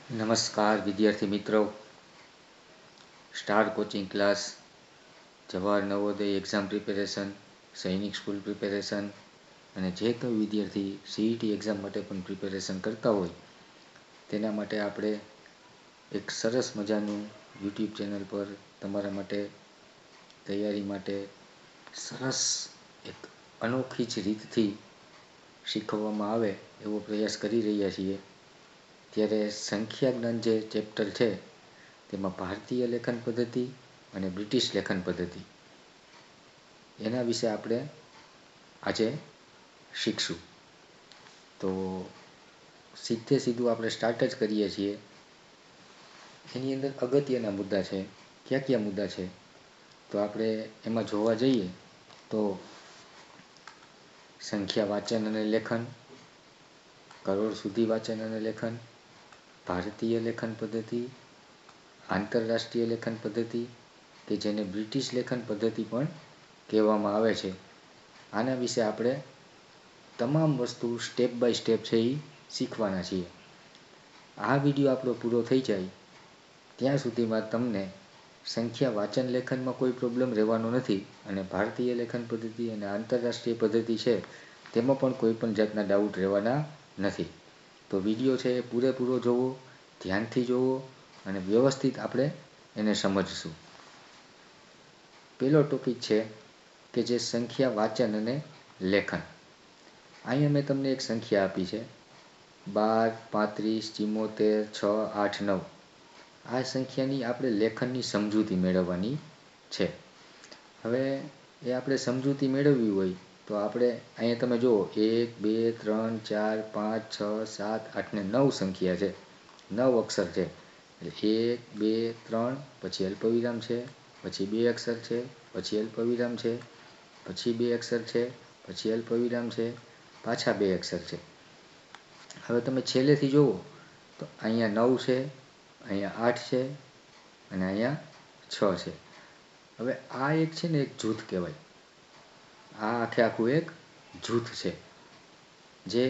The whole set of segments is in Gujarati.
નમસ્કાર વિદ્યાર્થી મિત્રો. Star coaching class, Jawahar Navodaya exam preparation, સૈનિક સ્કૂલ પ્રિપેરેશન અને જે કોઈ વિદ્યાર્થી સીઈટી એક્ઝામ માટે પણ પ્રિપેરેશન કરતા હોય તેના માટે આપણે એક સરસ મજાનું યુટ્યુબ ચેનલ પર તમારા માટે તૈયારી માટે સરસ એક અનોખી જ રીતથી શીખવવામાં આવે એવો પ્રયાસ કરી રહ્યા છીએ. ત્યારે સંખ્યા જ્ઞાન જે ચેપ્ટર છે તેમાં ભારતીય લેખન પદ્ધતિ અને બ્રિટિશ લેખન પદ્ધતિ એના વિશે આપણે આજે શીખશું. તો સીધું આપણે સ્ટાર્ટ જ કરીએ છીએ. એની અંદર અગત્યના મુદ્દા છે. કયા મુદ્દા છે તો આપણે એમાં જોવા જઈએ તો સંખ્યા વાંચન અને લેખન, કરોડ સુધી વાંચન અને લેખન, ભારતીય લેખન પદ્ધતિ, આંતરરાષ્ટ્રીય લેખન પદ્ધતિ કે જેને બ્રિટિશ લેખન પદ્ધતિ પણ કહેવામાં આવે છે. આના વિશે આપણે તમામ વસ્તુ સ્ટેપ બાય સ્ટેપ છે એ શીખવાના છીએ. આ વિડીયો આપણો પૂરો થઈ જાય ત્યાં સુધીમાં તમને સંખ્યા વાંચન લેખનમાં કોઈ પ્રોબ્લેમ રહેવાનો નથી અને ભારતીય લેખન પદ્ધતિ અને આંતરરાષ્ટ્રીય પદ્ધતિ છે તેમાં પણ કોઈ પણ જાતના ડાઉટ રહેવાના નથી. તો વિડીયો છે એ પૂરેપૂરો જોવો, ધ્યાનથી જોવો અને વ્યવસ્થિત આપણે એને સમજશું. પહેલો ટોપિક છે કે જે સંખ્યા વાંચન અને લેખન. અહીંયા મેં તમને એક સંખ્યા આપી છે 12, 35, 74, 6, 8, 9. આ સંખ્યાની આપણે લેખનની સમજૂતી મેળવવાની છે. હવે એ આપણે સમજૂતી મેળવવી હોય તો આપણે અહીંયા તમે જુઓ 1, 2, 3, 4, 5, 6, 7, 8 ને 9 સંખ્યા છે. 9 અક્ષર છે. 1, 2, 3 પછી અલ્પવિરામ છે, પછી 2 અક્ષર છે, પછી અલ્પવિરામ છે, પછી 2 અક્ષર છે, પછી અલ્પવિરામ છે, પાછા 2 અક્ષર છે. હવે તમે છેલ્લેથી જુઓ તો અહીંયા 9 છે, અહીંયા 8 છે અને અહીંયા 6 છે. હવે આ એક છે ને એક જૂથ કહેવાય. આ આખું એક જૂથ છે જે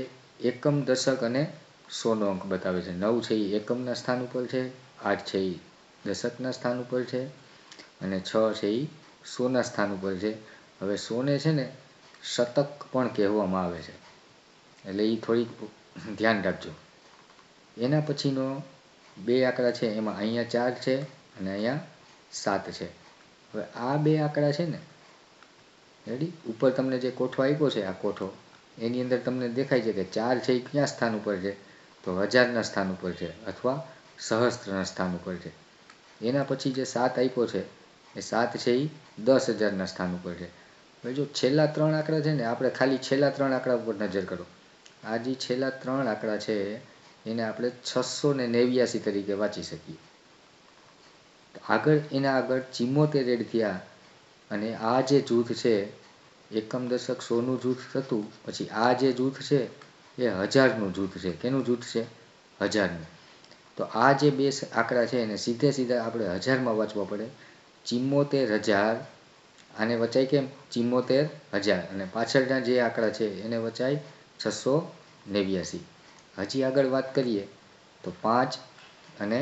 એકમ, દશક અને 100નો અંક બતાવે છે. 9 છે એ એકમના સ્થાન ઉપર છે, 8 છે એ દશકના સ્થાન ઉપર છે અને 6 છે એ 100ના સ્થાન ઉપર છે. હવે 100ને છે ને શતક પણ કહેવામાં આવે છે, એટલે એ થોડીક ધ્યાન રાખજો. એના પછીનો 2 આંકડા છે એમાં અહીંયા 4 છે અને અહીંયા 7 છે. હવે આ 2 આંકડા છે ને રેડી, ઉપર તમને જે કોઠો આપ્યો છે આ કોઠો એની અંદર તમને દેખાય છે કે 4 છે એ ક્યાં સ્થાન ઉપર છે તો હજારના સ્થાન ઉપર છે અથવા સહસ્ત્રના સ્થાન ઉપર છે. એના પછી જે 7 આપ્યો છે એ 7 છે એ 10,000ના સ્થાન ઉપર છે. હવે જો છેલ્લા 3 આંકડા છે ને આપણે ખાલી છેલ્લા 3 આંકડા ઉપર નજર કરો. આ જે છેલ્લા 3 આંકડા છે એને આપણે 689 તરીકે વાંચી શકીએ. એના આગળ 74 એડ થયા અને આ જે જૂથ છે એકમ, દશક, 100નું જૂથ થતું પછી આ જે જૂથ છે એ 1000નું જૂથ છે. કેનું જૂથ છે? 1000નું. તો આ જે 2 આંકડા છે એને સીધા આપણે 1000માં વાંચવા પડે. 74,000 આને વચાય કેમ? 74,000 અને પાછળના જે આંકડા છે એને વચાય 689. હજી આગળ વાત કરીએ તો 5 અને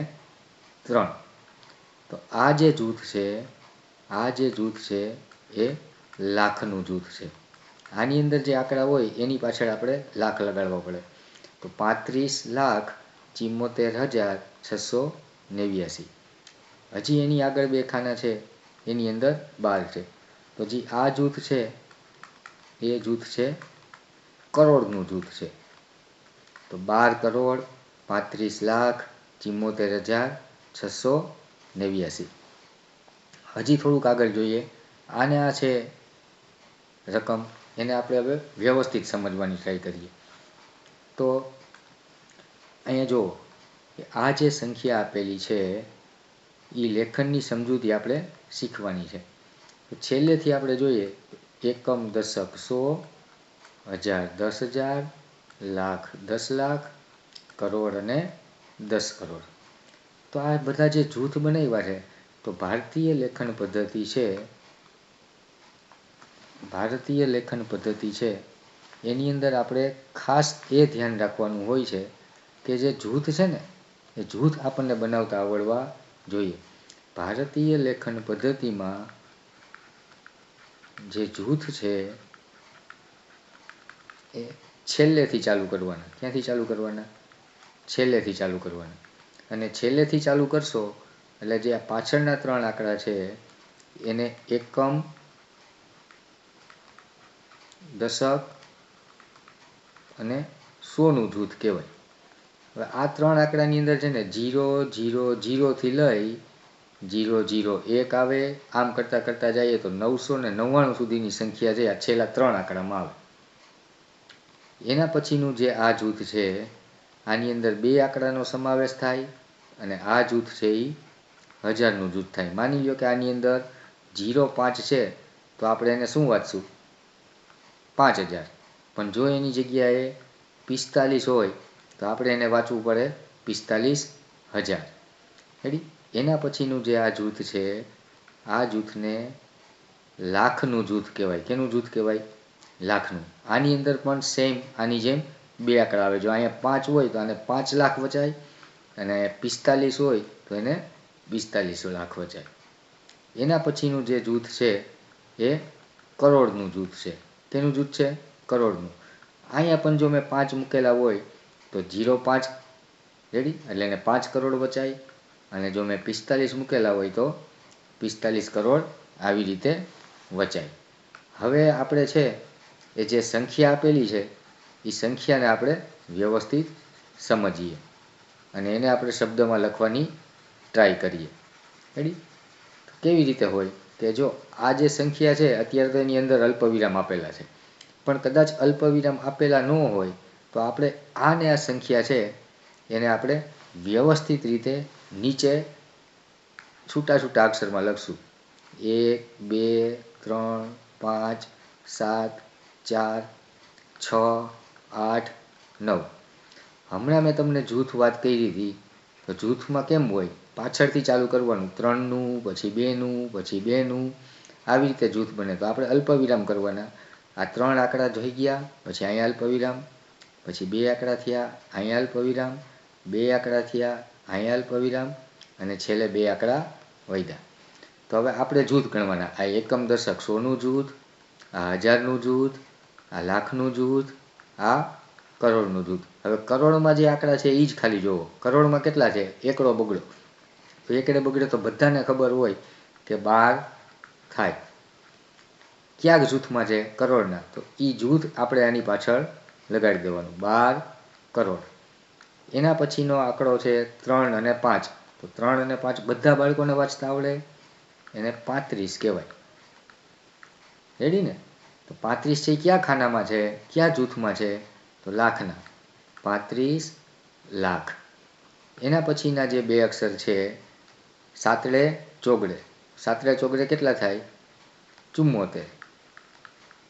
3. તો આ જે જૂથ છે એ લાખનું જૂથ છે. આની અંદર જે આંકડા હોય એની પાછળ આપણે લાખ લગાડવા પડે. તો 35,74,689. હજી એની આગળ 2 ખાના છે એની અંદર 12 છે. તો જે આ જૂથ છે એ જૂથ છે કરોડનું જૂથ છે. તો 12 કરોડ 35,74,689. હજી થોડુંક આગળ જોઈએ. આને આ છે રકમ, એને આપણે હવે વ્યવસ્થિત સમજવાની ટ્રાય કરીએ. તો અહીંયા જુઓ કે આ જે સંખ્યા આપેલી છે એ લેખનની સમજૂતી આપણે શીખવાની છે. તો છેલ્લેથી આપણે જોઈએ એકમ, દશક 100, હજાર 10,000, લાખ 10 લાખ, કરોડ અને 10 કરોડ. તો આ બધા જે જૂથ બનાવ્યા છે તો ભારતીય લેખન પદ્ધતિ છે એની અંદર આપણે ખાસ એ ધ્યાન રાખવાનું હોય છે કે જે જૂથ છે ને એ જૂથ આપણને બનાવતા આવડવા જોઈએ. ભારતીય લેખન પદ્ધતિમાં જે જૂથ છે એ છેલ્લેથી ચાલુ કરવાના. ક્યાંથી ચાલુ કરવાના? છેલ્લેથી ચાલુ કરવાના. અને છેલ્લેથી ચાલુ કરશો એટલે જે આ પાછળના 3 આંકડા છે એને એકમ, દશક અને સોનું જૂથ કહેવાય. હવે આ 3 આંકડાની અંદર છે ને 0 0 0 થી લઈ 0 0 1 આવે, આમ કરતાં કરતાં જઈએ તો 999 સુધીની સંખ્યા છે આ છેલ્લા 3 આંકડામાં આવે. એના પછીનું જે આ જૂથ છે આની અંદર 2 આંકડાનો સમાવેશ થાય અને આ જૂથ છે એ 1000નું જૂથ થાય. માની લો કે આની અંદર 0 5 છે તો આપણે એને શું વાંચશું? 5000. પણ જો એની જગ્યાએ 45 હોય તો આપણે એને વાંચવું પડે 45000. રેડી? એના પછીનું જે આ જૂથ છે આ જૂથને લાખનું જૂથ કહેવાય. કેનું જૂથ કહેવાય? લાખનું. આની અંદર પણ સેમ આની જેમ 2 આંકડા આવે. જો અહીંયા 5 હોય તો આને 5 લાખ વચાય અને 45 હોય તો એને 45 લાખ વચાય. એના પછીનું જે જૂથ છે એ કરોડનું જૂથ છે. કેનું જૂથ છે? કરોડનું. અહીંયા પણ જો મેં 5 મૂકેલા હોય તો 05, રેડી, એટલે એને 5 કરોડ વચાય. અને જો મેં 45 મૂકેલા હોય તો 45 કરોડ આવી રીતે વચાય. હવે આપણે છે એ જે સંખ્યા આપેલી છે એ સંખ્યાને આપણે વ્યવસ્થિત સમજીએ અને એને આપણે શબ્દમાં લખવાની ટ્રાય કરીએ. રેડી? કેવી રીતે હોય કે જો આ જે સંખ્યા છે અત્યારે તો એની અંદર અલ્પવિરામ આપેલા છે, પણ કદાચ અલ્પવિરામ આપેલા ન હોય તો આપણે આને આ સંખ્યા છે એને આપણે વ્યવસ્થિત રીતે નીચે છૂટા છૂટા અક્ષરમાં લખશું. 1 2 3 5 7 4 6 8 9. હમણાં મેં તમને જૂથ વાત કરી હતી તો જૂથમાં કેમ હોય? પાછળથી ચાલુ કરવાનું. 3નું, પછી 2નું, પછી 2નું, આવી રીતે જૂથ બને. તો આપણે અલ્પવિરામ કરવાના. આ 3 આંકડા જોઈ ગયા, પછી અહીંયા અલ્પવિરામ, પછી 2 આંકડા થયા, અહીંયા અલ્પવિરામ, 2 આંકડા થયા, અહીંયા અલ્પવિરામ અને છેલ્લે 2 આંકડા વધ્યા. તો હવે આપણે જૂથ ગણવાના. આ એકમ, દશક, સોનું જૂથ, આ 1000નું જૂથ, આ લાખનું જૂથ, આ કરોડનું જૂથ. હવે કરોડમાં જે આંકડા છે એ જ ખાલી જોવો. કરોડમાં કેટલા છે? એકડો બગડો. તો એકડે બગડે તો બધાને ખબર હોય કે 12 થાય. ક્યાં જૂથમાં છે? કરોડના. તો એ જૂથ આપણે આની પાછળ લગાડી દેવાનું. 12 કરોડ. એના પછીનો આંકડો છે 3 અને 5. તો 3 અને 5 બધા બાળકોને વાંચતા આવડે, એને 35 કહેવાય. રેડી ને? તો 35 છે ક્યાં ખાનામાં છે? ક્યાં જૂથમાં છે? તો લાખના. 35 લાખ. એના પછીના જે 2 અક્ષર છે સાતડે ચોગડે. સાતડે ચોગડે કેટલા થાય? 74.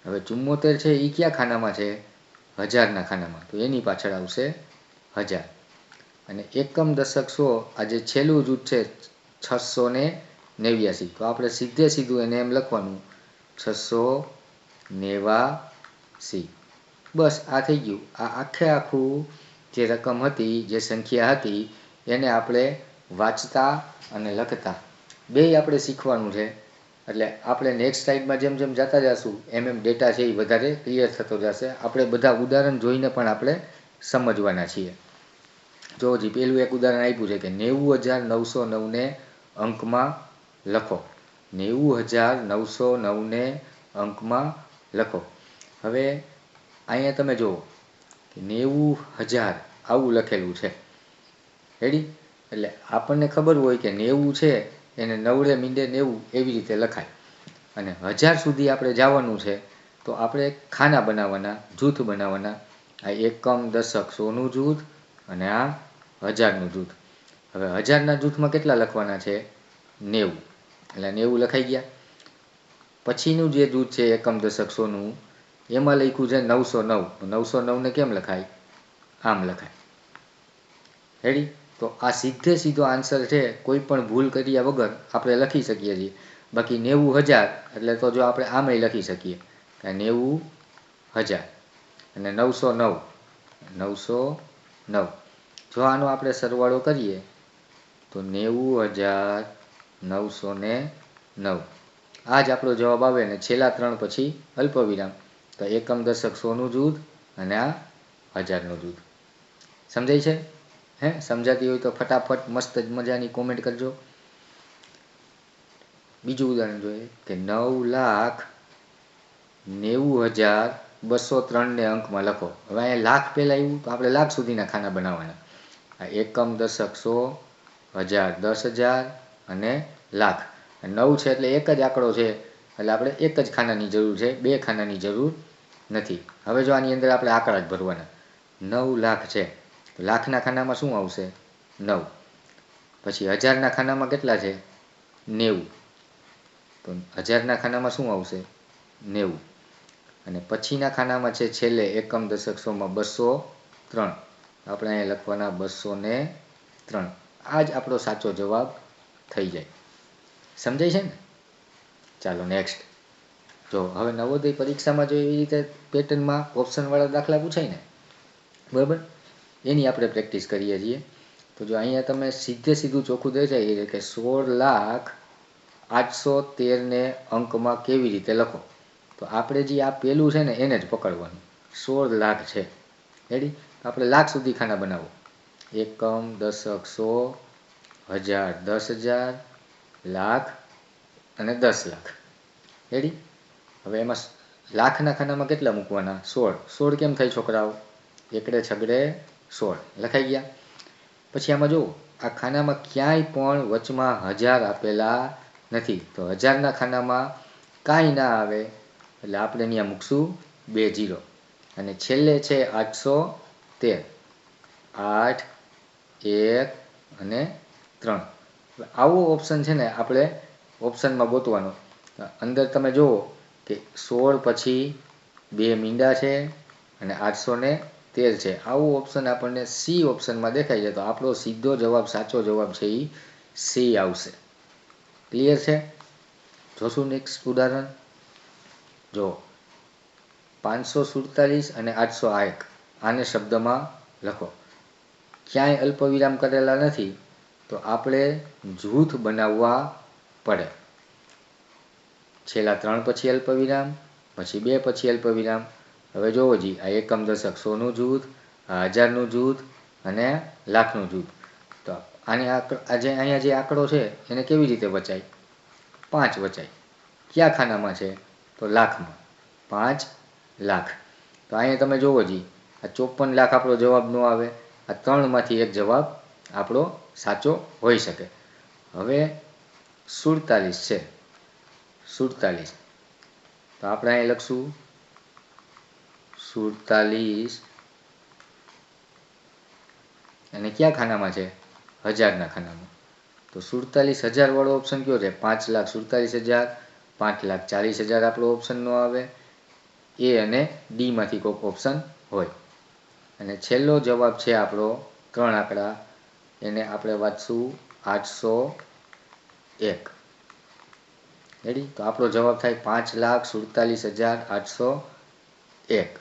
હવે 74 છે એ ક્યાં ખાનામાં છે? 1000ના ખાનામાં. તો એની પાછળ આવશે 1000. અને એકમ, દશક, સો, આ જે છેલ્લું જૂથ છે 689. તો આપણે સીધે સીધું એને એમ લખવાનું 689. બસ આ થઈ ગયું. આ આખે આખું જે રકમ હતી, જે સંખ્યા હતી એને આપણે વાંચતા અને લખતા બેય આપણે શીખવાનું છે. એટલે આપણે નેક્સ્ટ સ્લાઇડમાં જેમ જેમ જતા જઈશું એમ એમ ડેટા છે એ વધારે ક્લિયર થતો જશે. આપણે બધા ઉદાહરણ જોઈને પણ આપણે સમજવાના છીએ. જો હજી પહેલું એક ઉદાહરણ આપ્યું છે કે 90909 ને અંકમાં લખો. 90909 ને અંકમાં લખો. હવે અહીંયા તમે જુઓ કે 90000 આવું લખેલું છે. રેડી? એટલે આપણને ખબર હોય કે 90 છે એને 9 મીંડે 90 એવી રીતે લખાય. અને 1000 સુધી આપણે જવાનું છે તો આપણે ખાના બનાવવાના, જૂથ બનાવવાના. આ એકમ, દશક, સોનું જૂથ અને આ 1000નું જૂથ. હવે 1000ના જૂથમાં કેટલા લખવાના છે? 90. એટલે 90 લખાઈ ગયા. પછીનું જે જૂથ છે એકમ, દશક, સોનું એમાં લખ્યું છે 909. 909 ને કેમ લખાય? આમ લખાય. રેડી? તો આ સીધે સીધો આન્સર છે. કોઈ પણ ભૂલ કર્યા વગર આપણે લખી શકીએ છીએ. બાકી 90000 એટલે તો જો આપણે આમેય લખી શકીએ કે 90000 અને 909. જો આનો આપણે સરવાળો કરીએ તો 90,909 આ જ આપણો જવાબ આવે ને છેલ્લા 3 પછી અલ્પવિરામ તો એકમ દશક સોનું જૂથ અને આ હજારનું જૂથ. સમજાય છે? હે સમજાતી હોય તો ફટાફટ મસ્ત જ મજાની કોમેન્ટ કરજો. બીજું ઉદાહરણ જોઈએ કે 9,90,203 ને અંકમાં લખો. હવે અહીંયા લાખ પહેલાં આવ્યું તો આપણે લાખ સુધીના ખાના બનાવવાના. આ એકમ દશક 100, હજાર, 10,000 અને લાખ. 9 છે એટલે એક જ આંકડો છે એટલે આપણે એક જ ખાનાની જરૂર છે, બે ખાનાની જરૂર નથી. હવે જો આની અંદર આપણે આંકડા જ ભરવાના. 9 લાખ છે તો લાખના ખાનામાં શું આવશે? 9. પછી હજારના ખાનામાં કેટલા છે? 90. તો હજારના ખાનામાં શું આવશે? 90. અને પછીના ખાનામાં છે છેલ્લે એકમ દશક 100માં 203. આપણે અહીંયા લખવાના 203. આ જ આપણો સાચો જવાબ થઈ જાય. સમજાય છે ને? ચાલો નેક્સ્ટ. જો હવે નવોદય પરીક્ષામાં જો એવી રીતે પેટર્નમાં ઓપ્શનવાળા દાખલા પૂછાય ને, બરાબર, એની આપણે પ્રેક્ટિસ કરીએ છીએ. તો જો અહીંયા તમે સીધું ચોખ્ખું દેખાય કે 16,813 ને અંકમાં કેવી રીતે લખો. તો આપણે જે આ પેલું છે ને એને જ પકડવાનું. 16 લાખ છે. રેડી? આપણે લાખ સુધી ખાના બનાવો. એકમ દશક 100, હજાર, 10,000, લાખ અને 10 લાખ. રેડી? હવે એમાં લાખના ખાનામાં કેટલા મૂકવાના? 16. 16 કેમ થાય છોકરાઓ? એકડે છગડે 16. લખાઈ ગયા. પછી આમાં જુઓ આ ખાનામાં ક્યાંય પણ વચમાં હજાર આપેલા નથી. તો હજારના ખાનામાં કાંઈ ના આવે એટલે આપણે અહીંયા મૂકશું 2 0. અને છેલ્લે છે 813. 8, 1 અને 3. આવો ઓપ્શન છે ને આપણે ઓપ્શનમાં ગોતવાનો. અંદર તમે જુઓ કે 16 પછી 2 મીંડા છે અને 813 છે. આવું ઓપ્શન આપણને સી ઓપ્શનમાં દેખાય છે તો આપણો સીધો જવાબ, સાચો જવાબ છે એ સી આવશે. ક્લિયર છે? જોશું નેક્સ્ટ ઉદાહરણ. જો 547 અને 801 આને શબ્દમાં લખો. ક્યાંય અલ્પવિરામ કરેલા નથી તો આપણે જૂથ બનાવવા પડે. છેલ્લા 3 પછી અલ્પવિરામ, પછી 2 પછી અલ્પવિરામ. હવે જોવો જી આ એકમ દશક 100નું જૂથ, આ હજારનું જૂથ અને લાખનું જૂથ. તો અહીંયા જે આંકડો છે એને કેવી રીતે વચાય? 5 વચાય. કયા ખાનામાં છે? તો લાખમાં. 5 લાખ. તો અહીંયા તમે જોવો જી આ 54 લાખ આપણો જવાબ ન આવે. આ 3માંથી એક જવાબ આપણો સાચો હોઈ શકે. હવે 47 છે. 47. તો આપણે અહીં લખશું 47 અને કયા ખાનામાં છે? હજારના ખાનામાં. તો 47,000 વાળો ઓપ્શન કયો છે? 5,47,000, 5,40,000 આપણો ઓપ્શન નો આવે. એ અને ડી માંથી કોઈક ઓપ્શન હોય. અને છેલ્લો જવાબ છે આપણો 3 આંકડા, એને આપણે વાંચશું 801. રેડી? તો આપણો જવાબ થાય 5,47,801.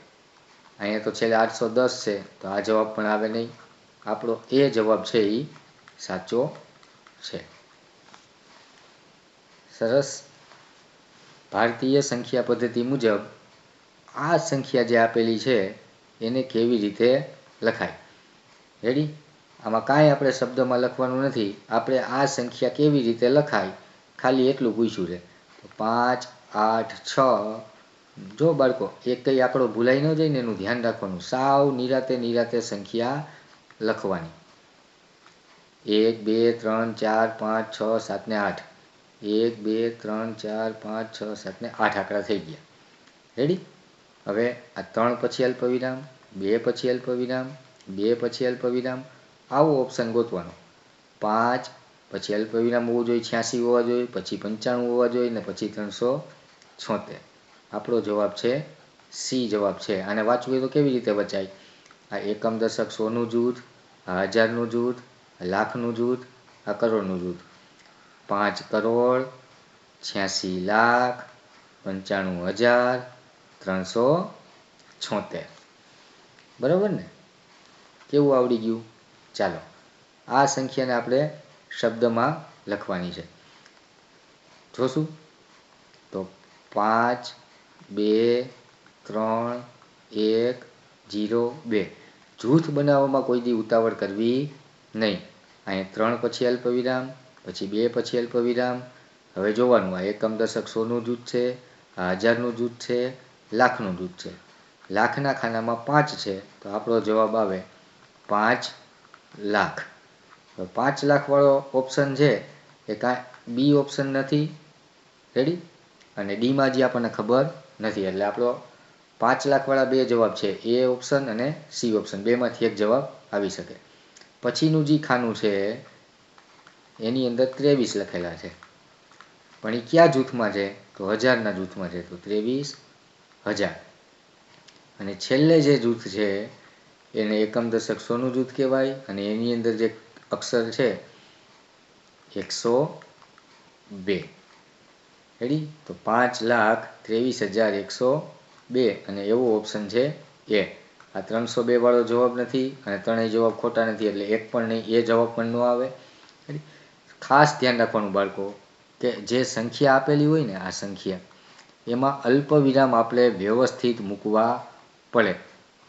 અહીંયા તો છેલ્લે 810 છે તો આ જવાબ પણ આવે નહીં. આપણો એ જવાબ છે એ સાચો છે. સરસ. ભારતીય સંખ્યા પદ્ધતિ મુજબ આ સંખ્યા જે આપેલી છે એને કેવી રીતે લખાય? રેડી? આમાં કાંઈ આપણે શબ્દમાં લખવાનું નથી. આપણે આ સંખ્યા કેવી રીતે લખાય ખાલી એટલું પૂછ્યું છે. 5, 8, 6. જો બાળકો એક કઈ આંકડો ભૂલાઈ ન જાય ને એનું ધ્યાન રાખવાનું. સાવ નિરાતે સંખ્યા લખવાની. 1, 2, 3, 4, 5, 6, 7 ને 8. 1, 2, 3, 4, 5, 6, 7 ને 8 આંકડા થઈ ગયા. રેડી? હવે આ 3 પછી અલ્પવિરામ, 2 પછી અલ્પવિરામ, 2 પછી અલ્પવિરામ. આવો ઓપ્શન ગોતવાનો. 5 પછી અલ્પવિરામ હોવું જોઈએ, 86 હોવા જોઈએ, પછી 95 હોવા જોઈએ ને પછી 376. આપણો જવાબ છે સી જવાબ છે. આને વાંચવું હોય તો કેવી રીતે વચાય? આ એકમ દશક 100નું જૂથ, આ હજારનું જૂથ, લાખનું જૂથ, આ કરોડનું જૂથ. 5 કરોડ, 86 લાખ, 95,376. બરાબર ને? કેવું આવડી ગયું? ચાલો આ સંખ્યાને આપણે શબ્દમાં લખવાની છે. જોશું તો 5 2 3 1 0 2. જૂથ બનાવવામાં કોઈ દી ઉતાવળ કરવી નહીં. અહીંયા 3 પછી અલ્પવિરામ, પછી 2 પછી અલ્પવિરામ. હવે જોવાનું આ એકમ દશક સોનું જૂથ છે, આ હજારનું જૂથ છે, લાખનું જૂથ છે. લાખના ખાનામાં 5 છે તો આપણો જવાબ આવે 5 લાખ. 5 લાખ વાળો ઓપ્શન છે એ કાંઈ બી ઓપ્શન નથી. રેડી? અને ડીમાં જે આપણને ખબર નથી એટલે આપણો 5 લાખ વાળા બે જવાબ છે, એ ઓપ્શન અને સી ઓપ્શન, બેમાંથી એક જવાબ આવી શકે. પછીનું જે ખાનું છે એની અંદર 23 લખેલા છે, પણ એ કયા જૂથમાં છે તો હજારના જૂથમાં છે, તો 23,000. અને છેલ્લે જે જૂથ છે એને એકમ દશક સોનું જૂથ કહેવાય અને એની અંદર જે અક્ષર છે 102. રેડી? તો 5,23,102 અને એવો ઓપ્શન છે એ. આ 302 વાળો જવાબ નથી અને ત્રણેય જવાબ ખોટા નથી એટલે એક પણ નહીં, એ જવાબ પણ ન આવે. ખાસ ધ્યાન રાખવાનું બાળકો કે જે સંખ્યા આપેલી હોય ને આ સંખ્યા એમાં અલ્પવિરામ આપણે વ્યવસ્થિત મૂકવા પડે.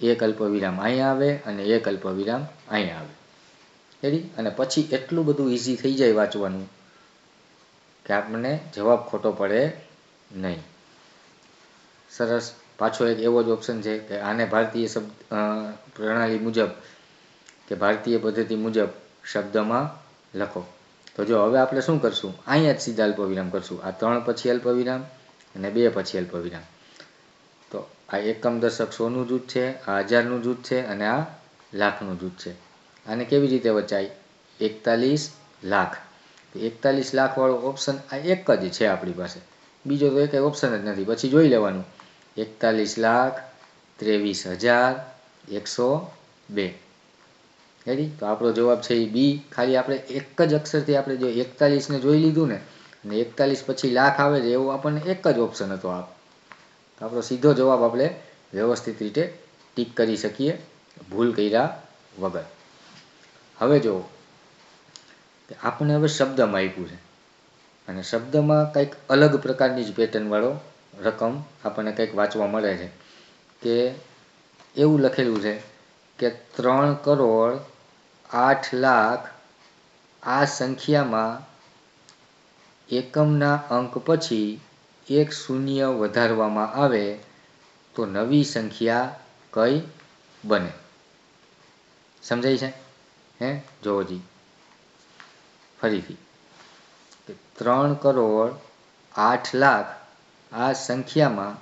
એક અલ્પવિરામ અહીંયા આવે અને એક અલ્પવિરામ અહીંયા આવે. રેડી? અને પછી એટલું બધું ઇઝી થઈ જાય વાંચવાનું કે આપણને જવાબ ખોટો પડે નહીં. સરસ. પાછો એક એવો જ ઓપ્શન છે કે આને ભારતીય પ્રણાલી મુજબ કે ભારતીય પદ્ધતિ મુજબ શબ્દમાં લખો. તો જો હવે આપણે શું કરશું, અહીંયા જ સીધા અલ્પવિરામ કરશું. આ 3 પછી અલ્પવિરામ અને 2 પછી અલ્પવિરામ. તો આ એકમ દશક સોનું જૂથ છે, આ હજારનું જૂથ છે અને આ લાખનું જૂથ છે. આને કેવી રીતે વચાય? 41 લાખ. 41 લાખ વાળો ઓપ્શન આ એક જ છે આપણી પાસે, બીજો તો એક ઓપ્શન જ નથી. પછી જોઈ લેવાનું 41,23,102. રેડી? તો આપણો જવાબ છે એ બી. ખાલી આપણે એક જ અક્ષરથી આપણે જો 41 ને જોઈ લીધું ને અને 41 પછી લાખ આવે છે એવું આપણને એક જ ઓપ્શન હતો. આપણો સીધો જવાબ આપણે વ્યવસ્થિત રીતે ટીક કરી શકીએ ભૂલ કર્યા વગર. હવે જો આપણને હવે શબ્દમાં આપ્યું છે અને શબ્દમાં કંઈક અલગ પ્રકારની જ પેટર્ન વાળો રકમ આપણને કંઈક વાંચવા મળે છે કે એવું લખેલું છે કે 3,08,00,000 આ સંખ્યામાં એકમના અંક પછી એક શૂન્ય વધારવામાં આવે તો નવી સંખ્યા કઈ બને? સમજાય છે? જોજી ફરીથી 3,08,00,000 આ સંખ્યામાં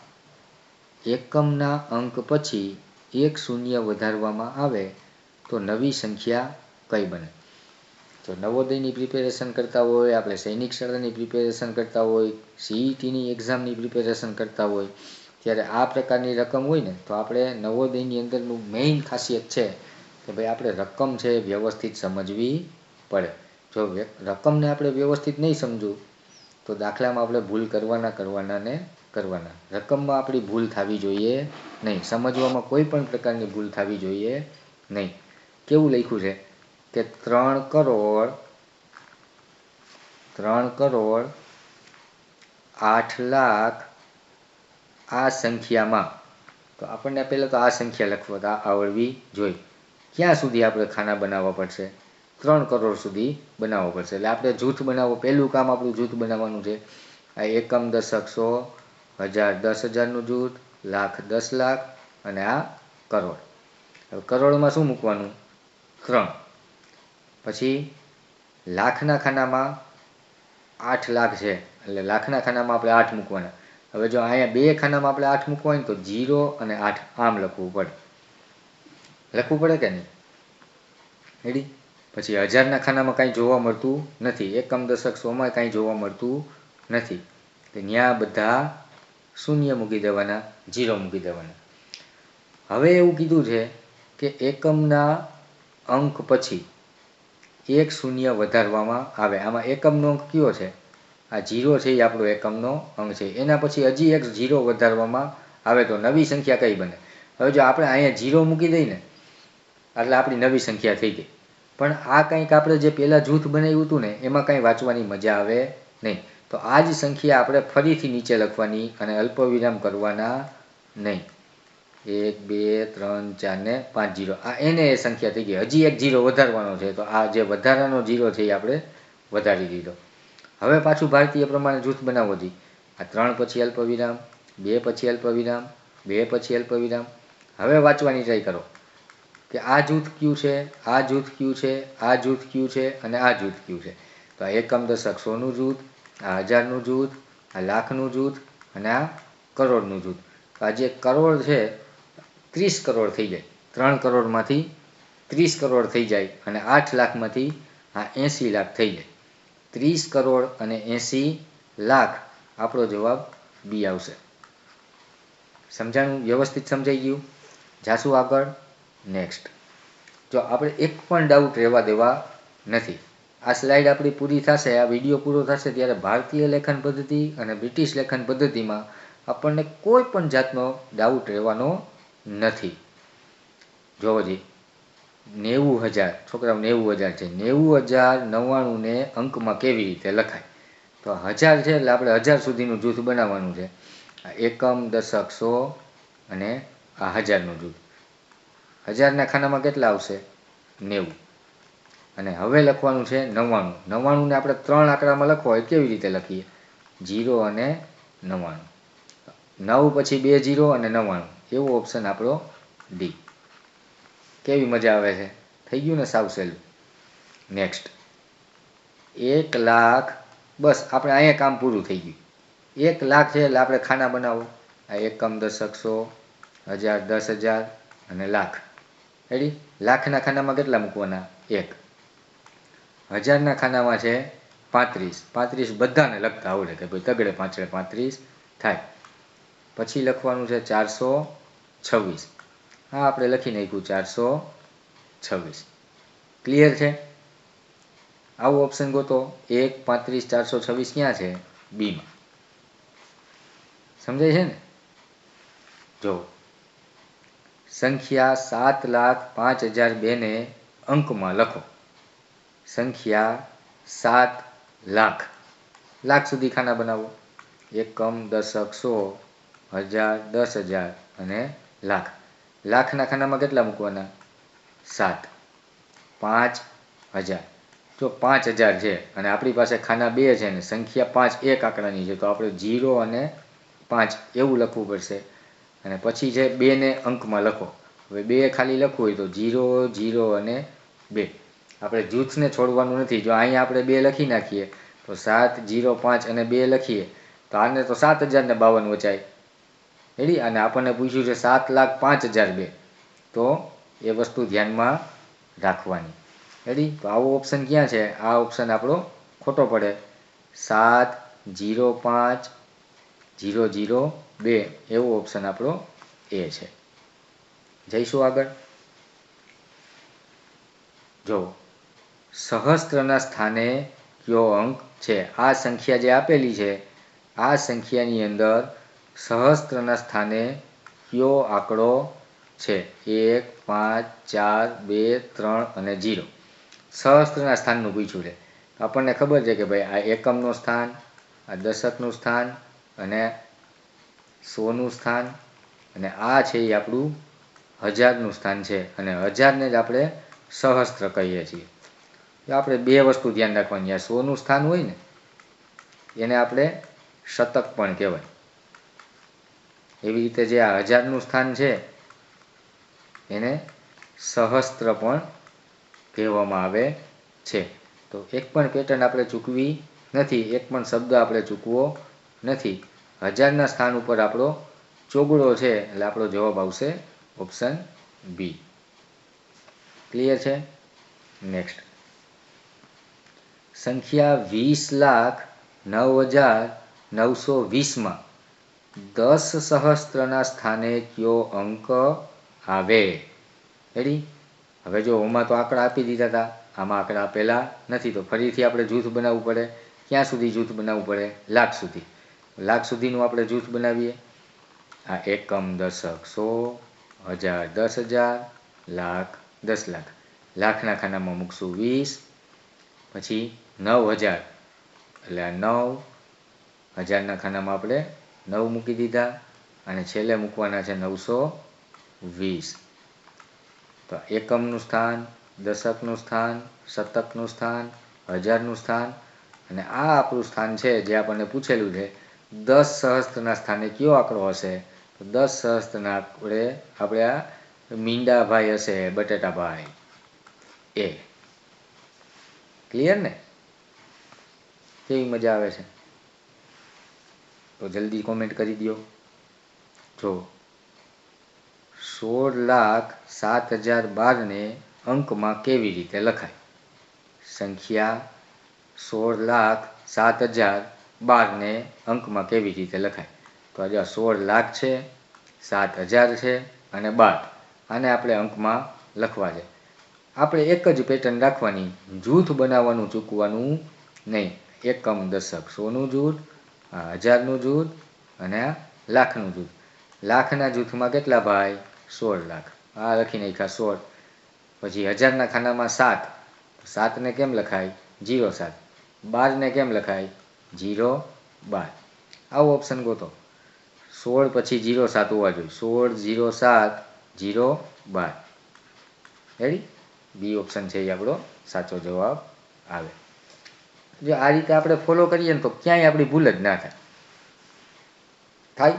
એકમના અંક પછી એક શૂન્ય વધારવામાં આવે તો નવી સંખ્યા કઈ બને? તો નવોદયની પ્રિપેરેશન કરતા હોય, આપણે સૈનિક શાળાની પ્રિપેરેશન કરતા હોય, સીઈટીની એક્ઝામની પ્રિપેરેશન કરતા હોય ત્યારે આ પ્રકારની રકમ હોય ને તો આપણે નવોદયની અંદરનું મેઇન ખાસિયત છે કે ભાઈ આપણે રકમ છે વ્યવસ્થિત સમજવી પડે. જો રકમને આપણે વ્યવસ્થિત નહીં સમજવું તો દાખલામાં આપણે ભૂલ કરવાના. રકમમાં આપણી ભૂલ થવી જોઈએ નહીં, સમજવામાં કોઈ પણ પ્રકારની ભૂલ થવી જોઈએ નહીં. કેવું લખ્યું છે કે 3,08,00,000 આ સંખ્યામાં, તો આપણને પહેલાં તો આ સંખ્યા લખવા આવડવી જોઈએ. ક્યાં સુધી આપણે ખાના બનાવવા પડશે? 3 કરોડ સુધી બનાવવો પડશે. એટલે આપણે જૂથ બનાવવું, પહેલું કામ આપણું જૂથ બનાવવાનું છે. આ એકમ દશક 100, હજાર 10,000નું જૂથ, લાખ 10,00,000 અને આ કરોડ. હવે કરોડમાં શું મૂકવાનું? 3. પછી લાખના ખાનામાં 8 લાખ છે એટલે લાખના ખાનામાં આપણે 8 મૂકવાના. હવે જો અહીંયા બે ખાનામાં આપણે 8 મૂકવા હોય તો 0 અને 8 આમ લખવું પડે કે નહીં? રેડી? પછી હજારના ખાનામાં કાંઈ જોવા મળતું નથી, એકમ દશક 100માં કાંઈ જોવા મળતું નથી, તો ત્યાં બધા શૂન્ય મૂકી દેવાના, 0 મૂકી દેવાના. હવે એવું કીધું છે કે એકમના અંક પછી એક શૂન્ય વધારવામાં આવે. આમાં એકમનો અંક કયો છે? આ 0 છે એ આપણો એકમનો અંક છે. એના પછી હજી એક 0 વધારવામાં આવે તો નવી સંખ્યા કઈ બને? હવે જો આપણે અહીંયા 0 મૂકી દઈએ ને એટલે આપણી નવી સંખ્યા થઈ ગઈ. પણ આ કંઈક આપણે જે પહેલાં જૂથ બનાવ્યું હતું ને એમાં કંઈ વાંચવાની મજા આવે નહીં. તો આ જ સંખ્યા આપણે ફરીથી નીચે લખવાની અને અલ્પવિરામ કરવાના નહીં. 1 2 3 4 ને 5 0 આ એને એ સંખ્યા થઈ ગઈ. હજી એક 0 વધારવાનો છે તો આ જે વધારાનો 0 છે એ આપણે વધારી દીધો. હવે પાછું ભારતીય પ્રમાણે જૂથ બનાવવો જોઈએ. આ 3 પછી અલ્પવિરામ, 2 પછી અલ્પવિરામ, 2 પછી અલ્પવિરામ. હવે વાંચવાની ટ્રાય કરો કે આ જૂથ કયું છે, આ જૂથ કયું છે, આ જૂથ કયું છે અને આ જૂથ કયું છે. તો આ એકમ દશક 100નું જૂથ, આ હજારનું જૂથ, આ લાખનું જૂથ અને આ કરોડનું જૂથ. તો આ જે કરોડ છે 30 કરોડ થઈ જાય. 3 કરોડમાંથી 30 કરોડ થઈ જાય અને 8 લાખમાંથી આ 80 લાખ થઈ જાય. 30 કરોડ અને 80 લાખ આપણો જવાબ બી આવશે. સમજાણું? વ્યવસ્થિત સમજાઈ ગયું? જાશું આગળ. નેક્સ્ટ. જો આપણે એક પણ ડાઉટ રહેવા દેવા નથી. આ સ્લાઇડ આપણી પૂરી થશે, આ વિડીયો પૂરો થશે ત્યારે ભારતીય લેખન પદ્ધતિ અને બ્રિટિશ લેખન પદ્ધતિમાં આપણને કોઈ પણ જાતનો ડાઉટ રહેવાનો નથી. જોવો જી 90,000 છોકરાઓ 90,000 છે. 90,099 ને અંકમાં કેવી રીતે લખાય? તો 1000 છે એટલે આપણે 1000 સુધીનું જૂથ બનાવવાનું છે. આ એકમ દશક 100 અને આ 1000નું જૂથ. 1000ના ખાનામાં કેટલા આવશે? 90. અને હવે લખવાનું છે 99. 99 ને આપણે 3 આંકડામાં લખવો હોય કેવી રીતે લખીએ? 0 અને 99. 9 પછી 2 0 અને 99 એવો ઓપ્શન આપણો ડી. કેવી મજા આવે છે? થઈ ગયું ને સાવ સહેલું. નેક્સ્ટ. 1 લાખ, બસ આપણે અહીંયા કામ પૂરું થઈ ગયું. 1 લાખ છે એટલે આપણે ખાના બનાવો. આ એકમ દશક 100, 1000, 10,000 અને લાખ. રેડી? લાખના ખાનામાં કેટલા મૂકવાના? 1. 1000ના ખાનામાં છે 35. 35 બધાને લખતા આવડે કે ભાઈ તગડે પાંચડે 35 થાય. પછી લખવાનું છે 426. હા, આપણે લખી નાખ્યું 426. ક્લિયર છે? આવો ઓપ્શન ગોતો. 1 35 426 ક્યાં છે? બીમાં. સમજાય છે ને? જો સંખ્યા 7,05,002 ને અંકમાં લખો. સંખ્યા 7 લાખ. લાખ સુધી ખાના બનાવો. એકમ દશક 100, 1000, 10,000 અને લાખ. લાખના ખાનામાં કેટલા મૂકવાના? 7. 5,000. જો 5,000 છે અને આપણી પાસે ખાના 2 છે ને સંખ્યા 5 એક આંકડાની છે તો આપણે 0 અને 5 એવું લખવું પડશે. અને પછી છે 2 ને અંકમાં લખો. હવે 2 ખાલી લખવું હોય તો 0 0 અને 2. આપણે જૂથને છોડવાનું નથી. જો અહીંયા આપણે 2 લખી નાખીએ તો 7 0 5 અને 2 લખીએ તો આને તો 7,052 વચાય. રેડી? અને આપણને પૂછ્યું છે 7,05,002 તો એ વસ્તુ ધ્યાનમાં રાખવાની. રેડી? તો આવો ઓપ્શન ક્યાં છે? આ ઓપ્શન આપણો ખોટો પડે. 7 0 5 0 0 2 એવો ઓપ્શન આપણો એ છે. જઈશું આગળ. જો સહસ્ત્રના સ્થાને કયો અંક છે? આ સંખ્યા જે આપેલી છે આ સંખ્યાની અંદર સહસ્ત્રના સ્થાને કયો આંકડો છે? 1 5 4 2 3 અને 0. સહસ્ત્રના સ્થાનનું પૂછ્યું છે. આપણને ખબર છે કે ભાઈ આ એકમનું સ્થાન, આ દશકનું સ્થાન અને 100નું સ્થાન અને આ છે એ આપણું 1000નું સ્થાન છે. અને 1000ને જ આપણે સહસ્ત્ર કહીએ છીએ. આપણે બે વસ્તુ ધ્યાન રાખવાની. આ 100નું સ્થાન હોય ને એને આપણે શતક પણ કહેવાય. એવી રીતે જે આ 1000નું સ્થાન છે એને સહસ્ત્ર પણ કહેવામાં આવે છે. તો એક પણ પેટર્ન આપણે ચૂકવી નથી, એક પણ શબ્દ આપણે ચૂકવો નથી. 1000ના સ્થાન ઉપર આપણો ચોગડો છે એટલે આપણો જવાબ આવશે ઓપ્શન બી. ક્લિયર છે? નેક્સ્ટ. સંખ્યા 20,09,920માં 10 સહસ્ત્રના સ્થાને કયો અંક આવે? રેડી? હવે જો આમાં તો આંકડા આપી દીધા હતા, આમાં આંકડા આપેલા નથી તો ફરીથી આપણે જૂથ બનાવવું પડે. ક્યાં સુધી જૂથ બનાવવું પડે? લાખ સુધી. લાખ સુધીનું આપણે જૂથ બનાવીએ. આ એકમ દશક 100, 1000 10,000, લાખ 10 લાખ. લાખના ખાનામાં મૂકશું 20, પછી 9000 એટલે આ 9, હજારના ખાનામાં આપણે 9 મૂકી દીધા અને છેલ્લે મૂકવાના છે 920. તો એકમનું સ્થાન, દશકનું સ્થાન, શતકનું સ્થાન, હજારનું સ્થાન અને આ આપણું સ્થાન છે જે આપણને પૂછેલું છે 10 સહસ્ત્રના સ્થાને કયો આંકડો હશે? તો 10 સહસ્ત્રના આપણે આ મીંડાભાઈ હશે, બટેટાભાઈ એ. ક્લિયર ને? કેવી મજા આવે છે? તો જલ્દી કોમેન્ટ કરી દો. જો 16,07,012 ને અંકમાં કેવી રીતે લખાય? સંખ્યા 16,07,012 ને અંકમાં કેવી રીતે લખાય? તો આજે 16 લાખ છે, 7,000 છે અને 12. આને આપણે અંકમાં લખવા છે. આપણે એક જ પેટર્ન રાખવાની, જૂથ બનાવવાનું ચૂકવાનું નહીં. એકમ, દશક, સોનું જૂથ, હજારનું જૂથ અને આ લાખનું જૂથ. લાખના જૂથમાં કેટલા ભાઈ? 16 લાખ. આ લખી નાખ્યા 16. પછી હજારના ખાનામાં 7. 7 ને કેમ લખાય? 07. 12 ને કેમ લખાય? 012. આવો ઓપ્શન ગોતો. 16 પછી 07 હોવા જોઈએ. 16, 07, 012. રેડી? બી ઓપ્શન છે એ આપણો સાચો જવાબ આવે. જો આ રીતે આપણે ફોલો કરીએ ને તો ક્યાંય આપણી ભૂલ જ ના થાય. થાય?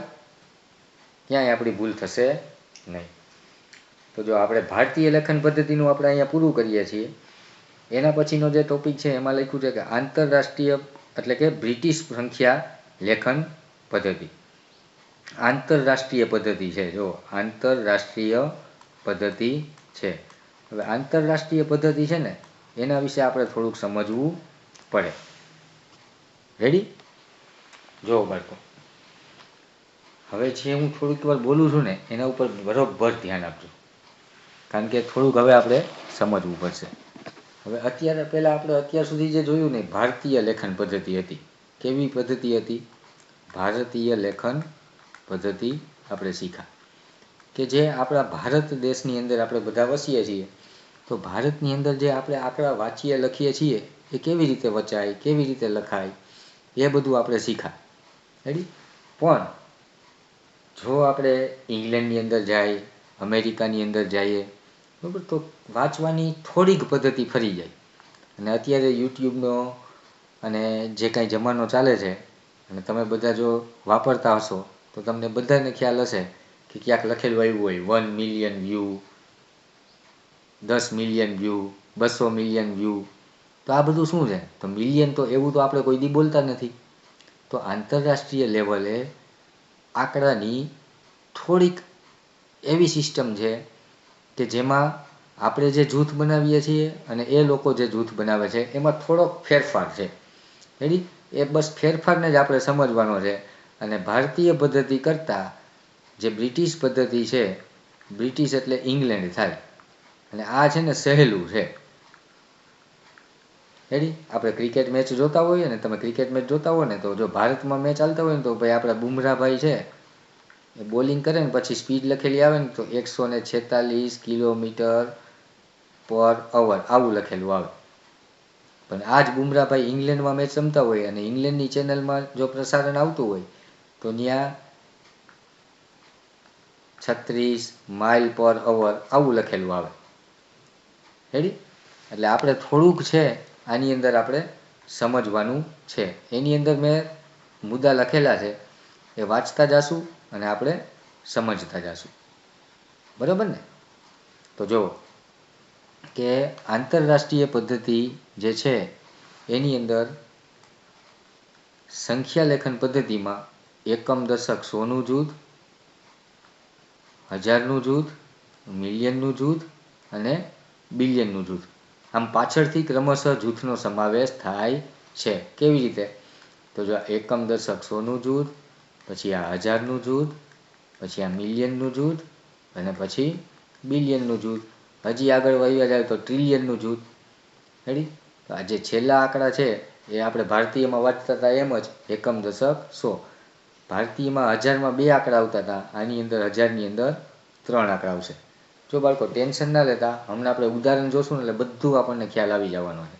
ક્યાંય આપણી ભૂલ થશે નહીં. તો જો આપણે ભારતીય લેખન પદ્ધતિનું આપણે અહીંયા પૂરું કરીએ છીએ. એના પછીનો જે ટોપિક છે એમાં લખ્યું છે કે આંતરરાષ્ટ્રીય એટલે કે બ્રિટિશ સંખ્યા લેખન પદ્ધતિ. આંતરરાષ્ટ્રીય પદ્ધતિ છે. જો આંતરરાષ્ટ્રીય પદ્ધતિ છે. હવે આંતરરાષ્ટ્રીય પદ્ધતિ છે ને એના વિશે આપણે થોડુંક સમજવું પડે. રેડી? જો બાળકો, હવે જે હું થોડીક વાર બોલું છું ને એના ઉપર બરોબર ધ્યાન આપજો, કારણ કે થોડુંક હવે આપણે સમજવું પડશે. હવે અત્યાર સુધી જે જોયું ને ભારતીય લેખન પદ્ધતિ હતી. કેવી પદ્ધતિ હતી? ભારતીય લેખન પદ્ધતિ આપણે શીખા કે જે આપણા ભારત દેશની અંદર આપણે બધા વસીએ છીએ. તો ભારતની અંદર જે આપણે આંકડા વાંચીએ લખીએ છીએ એ કેવી રીતે વચાય, કેવી રીતે લખાય એ બધું આપણે શીખા. રેડી? પણ જો આપણે ઇંગ્લેન્ડની અંદર જાય, અમેરિકાની અંદર જઈએ, બરાબર, તો વાંચવાની થોડીક પદ્ધતિ ફરી જાય. અને અત્યારે યુટ્યુબનો અને જે કાંઈ જમાનો ચાલે છે અને તમે બધા જો વાપરતા હશો તો તમને બધાને ખ્યાલ હશે કે ક્યાંક લખેલું આવ્યું હોય 1 million view, 10 million view, 200 million view. તો આ બધું શું છે? તો મિલિયન તો એવું તો આપણે કોઈ દી બોલતા નથી. તો આંતરરાષ્ટ્રીય લેવલે આંકડાની થોડીક એવી સિસ્ટમ છે કે જેમાં આપણે જે જૂથ બનાવીએ છીએ અને એ લોકો જે જૂથ બનાવે છે એમાં થોડોક ફેરફાર છે. રેડી? એ બસ ફેરફારને જ આપણે સમજવાનો છે. અને ભારતીય પદ્ધતિ કરતાં જે બ્રિટિશ પદ્ધતિ છે, બ્રિટિશ એટલે ઇંગ્લેન્ડ થાય, અને આ છે ને સહેલું છે. રેડી? આપણે ક્રિકેટ મેચ જોતા હોઈએ ને, તમે ક્રિકેટ મેચ જોતા હોય ને તો જો ભારતમાં મેચ ચાલતા હોય ને તો ભાઈ આપણા બુમરાહભાઈ છે એ બોલિંગ કરે ને પછી સ્પીડ લખેલી આવે ને તો 146 કિલોમીટર પર અવર આવું લખેલું આવે. પણ આ જ બુમરાહભાઈ ઇંગ્લેન્ડમાં મેચ રમતા હોય અને ઇંગ્લેન્ડની ચેનલમાં જો પ્રસારણ આવતું હોય તો ત્યાં 36 માઇલ પર અવર આવું લખેલું આવે. રેડી? એટલે આપણે થોડુંક છે આની અંદર આપણે સમજવાનું છે. એની અંદર મેં મુદ્દા લખેલા છે એ વાંચતા જાશું અને આપણે સમજતા જાશું. બરાબર ને? તો જો કે આંતરરાષ્ટ્રીય પદ્ધતિ જે છે એની અંદર સંખ્યા લેખન પદ્ધતિમાં એકમ, દશક, સોનું જૂથ, હજારનું જૂથ, મિલિયનનું જૂથ અને બિલિયનનું જૂથ, આમ પાછળથી ક્રમશઃ જૂથનો સમાવેશ થાય છે. કેવી રીતે? તો જો એકમ, દશક, સોનું જૂથ, પછી આ હજારનું જૂથ, પછી આ મિલિયનનું જૂથ અને પછી બિલિયનનું જૂથ. હજી આગળ વધ્યા જાય તો ટ્રિલિયનનું જૂથ. રેડી? તો આ જે છેલ્લા આંકડા છે એ આપણે ભારતીયમાં વાંચતા હતા એમ જ એકમ, દશક, સો. ભારતીયમાં હજારમાં 2 આંકડા આવતા હતા, આની અંદર હજારની અંદર 3 આંકડા આવશે. જો બાળકો ટેન્શન ના લેતા, હમણાં આપણે ઉદાહરણ જોશું ને એટલે બધું આપણને ખ્યાલ આવી જવાનો છે.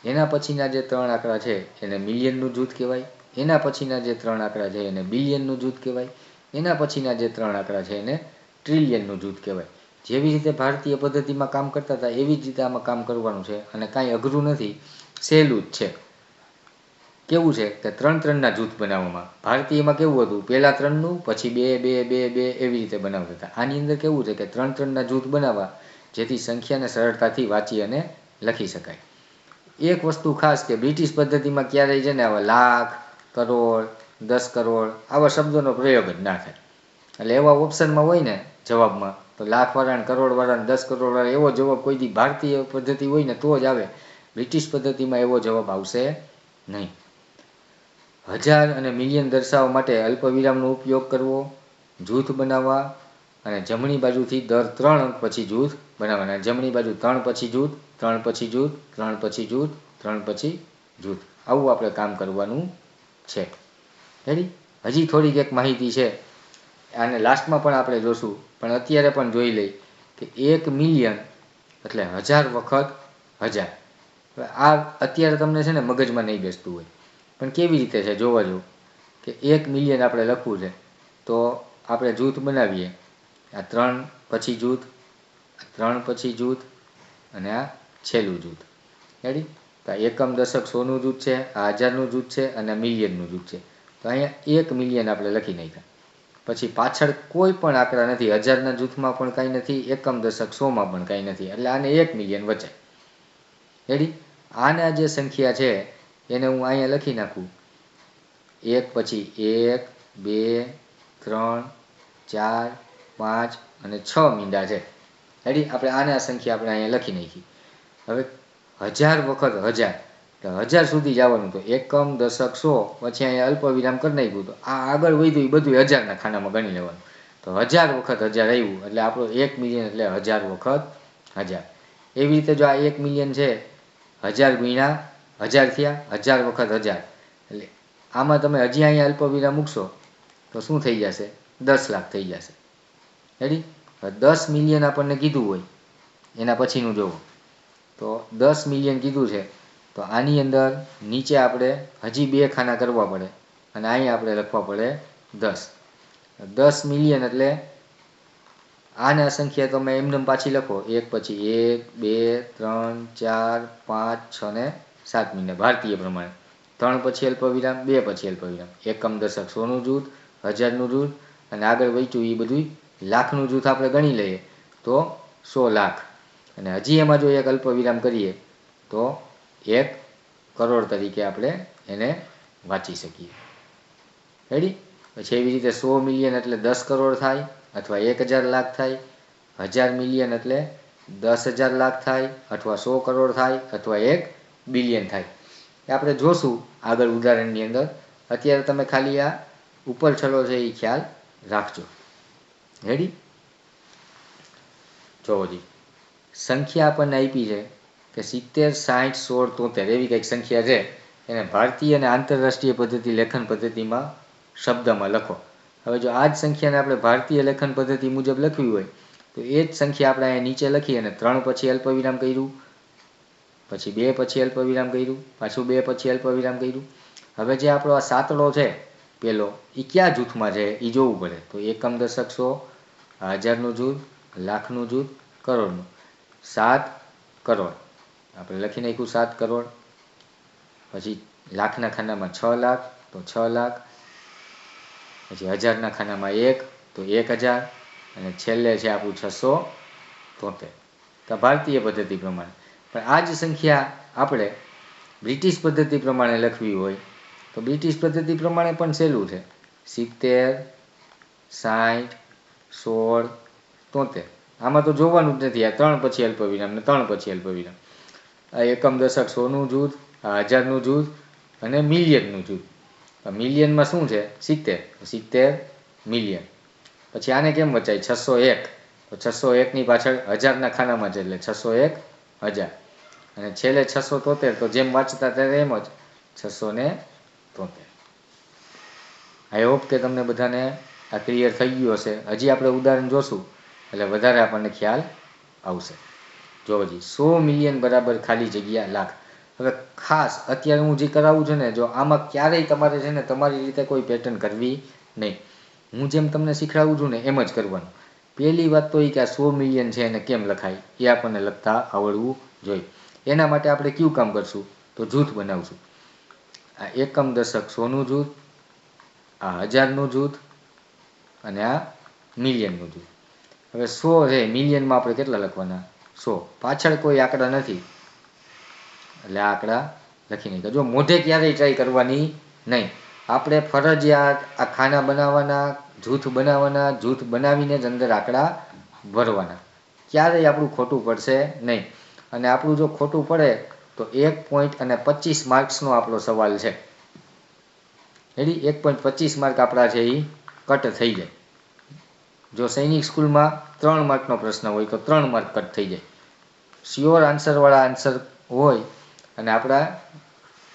એના પછીના જે 3 આંકડા છે એને મિલિયનનું જૂથ કહેવાય. એના પછીના જે 3 આંકડા છે એને બિલિયનનું જૂથ કહેવાય. એના પછીના જે 3 આંકડા છે એને ટ્રિલિયનનું જૂથ કહેવાય. જેવી રીતે ભારતીય પદ્ધતિમાં કામ કરતા હતા એવી જ રીતે આમાં કામ કરવાનું છે, અને કાંઈ અઘરું નથી, સહેલું જ છે. કેવું છે કે 3-3ના જૂથ બનાવવામાં. ભારતીયમાં કેવું હતું, પહેલા 3નું પછી 2-2-2-2 એવી રીતે બનાવતા હતા. આની અંદર કેવું છે કે 3-3ના જૂથ બનાવવા, જેથી સંખ્યાને સરળતાથી વાંચી અને લખી શકાય. એક વસ્તુ ખાસ કે બ્રિટિશ પદ્ધતિમાં ક્યારેય છે ને આવા લાખ, કરોડ, 10 કરોડ આવા શબ્દોનો પ્રયોગ જ ના થાય. એટલે એવા ઓપ્શનમાં હોય ને જવાબમાં, તો લાખવાળા, કરોડવાળા, 10 કરોડવાળા એવો જવાબ કોઈ દી ભારતીય પદ્ધતિ હોય ને તો જ આવે. બ્રિટિશ પદ્ધતિમાં એવો જવાબ આવશે નહીં. 1000 અને મિલિયન દર્શાવવા માટે અલ્પવિરામનો ઉપયોગ કરવો, જૂથ બનાવવા, અને જમણી બાજુથી દર 3 અંક પછી જૂથ બનાવવાના. જમણી બાજુ 3 પછી જૂથ, 3 પછી જૂથ, 3 પછી જૂથ, 3 પછી જૂથ. આવું આપણે કામ કરવાનું છે. રેડી? હજી થોડીક એક માહિતી છે, આને લાસ્ટમાં પણ આપણે જોશું, પણ અત્યારે પણ જોઈ લઈ કે 1 મિલિયન એટલે 1000 વખત 1000. આ અત્યારે તમને છે ને મગજમાં નહીં બેસતું હોય, પણ કેવી રીતે છે જોવા જેવું. કે 1 મિલિયન આપણે લખવું છે તો આપણે જૂથ બનાવીએ. આ 3 પછી જૂથ, 3 પછી જૂથ, અને આ છેલ્લું જૂથ. રેડી? તો આ એકમ, દશક, સોનું જૂથ છે, આ 1000નું જૂથ છે, અને મિલિયનનું જૂથ છે. તો અહીંયા 1 મિલિયન આપણે લખી નાખ્યા. પછી પાછળ કોઈ પણ આંકડા નથી, 1000ના જૂથમાં પણ કાંઈ નથી, એકમ, દશક, 100માં પણ કાંઈ નથી, એટલે આને 1 મિલિયન વચાય. રેડી? આના જે સંખ્યા છે એને હું અહીંયા લખી નાખું. 1 પછી 1, 2, 3, 4, 5 અને 6 મીંડા છે. રેડી? આપણે આના સંખ્યા આપણે અહીંયા લખી નાખી. હવે 1000 વખત 1000, તો 1000 સુધી જવાનું. તો એકમ, દશક, 100, પછી અહીંયા અલ્પવિરામ કરી નાખ્યું. તો આ આગળ વધ્યું એ બધું 1000ના ખાનામાં ગણી લેવાનું. તો 1000 વખત 1000 આવ્યું એટલે આપણો 1 મિલિયન એટલે 1000 વખત 1000. એવી રીતે જો આ 1 મિલિયન છે, 1000 ગુણ્યા 1000 થયા, 1000 વખત 1000, એટલે આમાં તમે હજી અહીંયા અલ્પવિરામ મૂકશો તો શું થઈ જશે? 10 લાખ થઈ જશે. રેડી? 10 મિલિયન આપણને કીધું હોય એના પછીનું જોવો. તો 10 મિલિયન કીધું છે, તો આની અંદર નીચે આપણે હજી 2 ખાના કરવા પડે, અને અહીંયા આપણે લખવા પડે 10. 10 મિલિયન એટલે આના સંખ્યા તમે એમને પાછી લખો, 1 પછી 1, 2, 3, 4, 5, 6 ને 7 મિલિયન ભારતીય પ્રમાણે. 3 પછી અલ્પવિરામ, 2 પછી અલ્પવિરામ, એકમ, દશક, સોનું જૂથ, 1000નું જૂથ, અને આગળ વચ્યું એ બધું લાખનું જૂથ આપણે ગણી લઈએ તો 100 લાખ. અને હજી એમાં જો એક અલ્પવિરામ કરીએ તો 1 કરોડ તરીકે આપણે એને વાંચી શકીએ. રેડી? પછી એવી રીતે 100 મિલિયન એટલે 10 કરોડ થાય, અથવા 1000 લાખ થાય. 1000 મિલિયન એટલે 10,000 લાખ થાય, અથવા 100 કરોડ થાય, અથવા 1 બિલિયન થાય. એ આપણે જોશું આગળ ઉદાહરણની અંદર. અત્યારે તમે ખાલી આ ઉપર છલો છે એ ખ્યાલ રાખજો. રેડી? જોવો જી, સંખ્યા આપણને આપી છે કે 70, 60, 16, 73 એવી કંઈક સંખ્યા છે. એને ભારતીય અને આંતરરાષ્ટ્રીય પદ્ધતિ લેખન પદ્ધતિમાં શબ્દમાં લખો. હવે જો આ જ સંખ્યાને આપણે ભારતીય લેખન પદ્ધતિ મુજબ લખવી હોય તો એ જ સંખ્યા આપણે અહીંયા નીચે લખી અને 3 પછી અલ્પવિરામ કર્યું, પછી 2 પછી અલ્પવિરામ કર્યું, પાછું 2 પછી અલ્પવિરામ કર્યું. હવે જે આપણો આ સાતડો છે પેલો, એ ક્યાં જૂથમાં છે એ જોવું પડે. તો એકમ, દશક, 100, 1000નું જૂથ, લાખનું જૂથ, કરોડનું. 7 કરોડ આપણે લખી નાખ્યું, 7 કરોડ. પછી લાખના ખાનામાં 6 લાખ તો 6 લાખ. પછી 1000ના ખાનામાં 1 તો 1000, અને છેલ્લે છે આપણું 673. તો ભારતીય પદ્ધતિ પ્રમાણે. પણ આ જ સંખ્યા આપણે બ્રિટિશ પદ્ધતિ પ્રમાણે લખવી હોય તો બ્રિટિશ પદ્ધતિ પ્રમાણે પણ સહેલું છે. 70, 60, 16, 73. આમાં તો જોવાનું જ નથી. આ 3 પછી અલ્પવિરામ ને 3 પછી અલ્પવિરામ. આ એકમ, દશક, સોનું જૂથ, આ 1000નું જૂથ, અને મિલિયનનું જૂથ. મિલિયનમાં શું છે? 70. 70 મિલિયન. પછી આને કેમ વચાય? 601. તો 601ની પાછળ 1000ના ખાનામાં છે એટલે 601 1000, અને છેલ્લે 673. તો જેમ વાંચતા ત્યારે એમ જ 673. આઈ હોપ કે તમને બધાને આ ક્લિયર થઈ ગયું હશે. હજી આપણે ઉદાહરણ જોશું એટલે વધારે આપણને ખ્યાલ આવશે. જો હજી 100 મિલિયન બરાબર ખાલી જગ્યા લાખ. હવે ખાસ અત્યારે હું જે કરાવું છું ને, જો આમાં ક્યારેય તમારે છે ને તમારી રીતે કોઈ પેટર્ન કરવી નહીં. હું જેમ તમને શીખવાડું છું ને એમ જ કરવાનું. પહેલી વાત તો એ કે આ 100 મિલિયન છે એને કેમ લખાય એ આપણને લખતા આવડવું જોઈએ. એના માટે આપણે કયું કામ કરશું? તો જૂથ બનાવશું. આ એકમ દશક 100નું જૂથ, આ હજારનું જૂથ અને આ મિલિયનનું જૂથ. હવે 100 છે, મિલિયનમાં આપણે કેટલા લખવાના? 100. પાછળ કોઈ આંકડા નથી એટલે આ આંકડા લખી નાખ્યા. જો મોઢે ક્યારેય ટ્રાય કરવાની નહીં. આપણે ફરજિયાત આ ખાના બનાવવાના, જૂથ બનાવવાના, જૂથ બનાવીને જ અંદર આંકડા ભરવાના. ક્યારેય આપણું ખોટું પડશે નહીં. અને આપણું જો ખોટું પડે તો 1.25 માર્ક્સનો આપણો સવાલ છે. એડી 1.25 માર્ક આપણા છે એ કટ થઈ જાય. જો સૈનિક સ્કૂલમાં 3 માર્કનો પ્રશ્ન હોય તો 3 માર્ક કટ થઈ જાય. શ્યોર આન્સરવાળા આન્સર હોય અને આપણા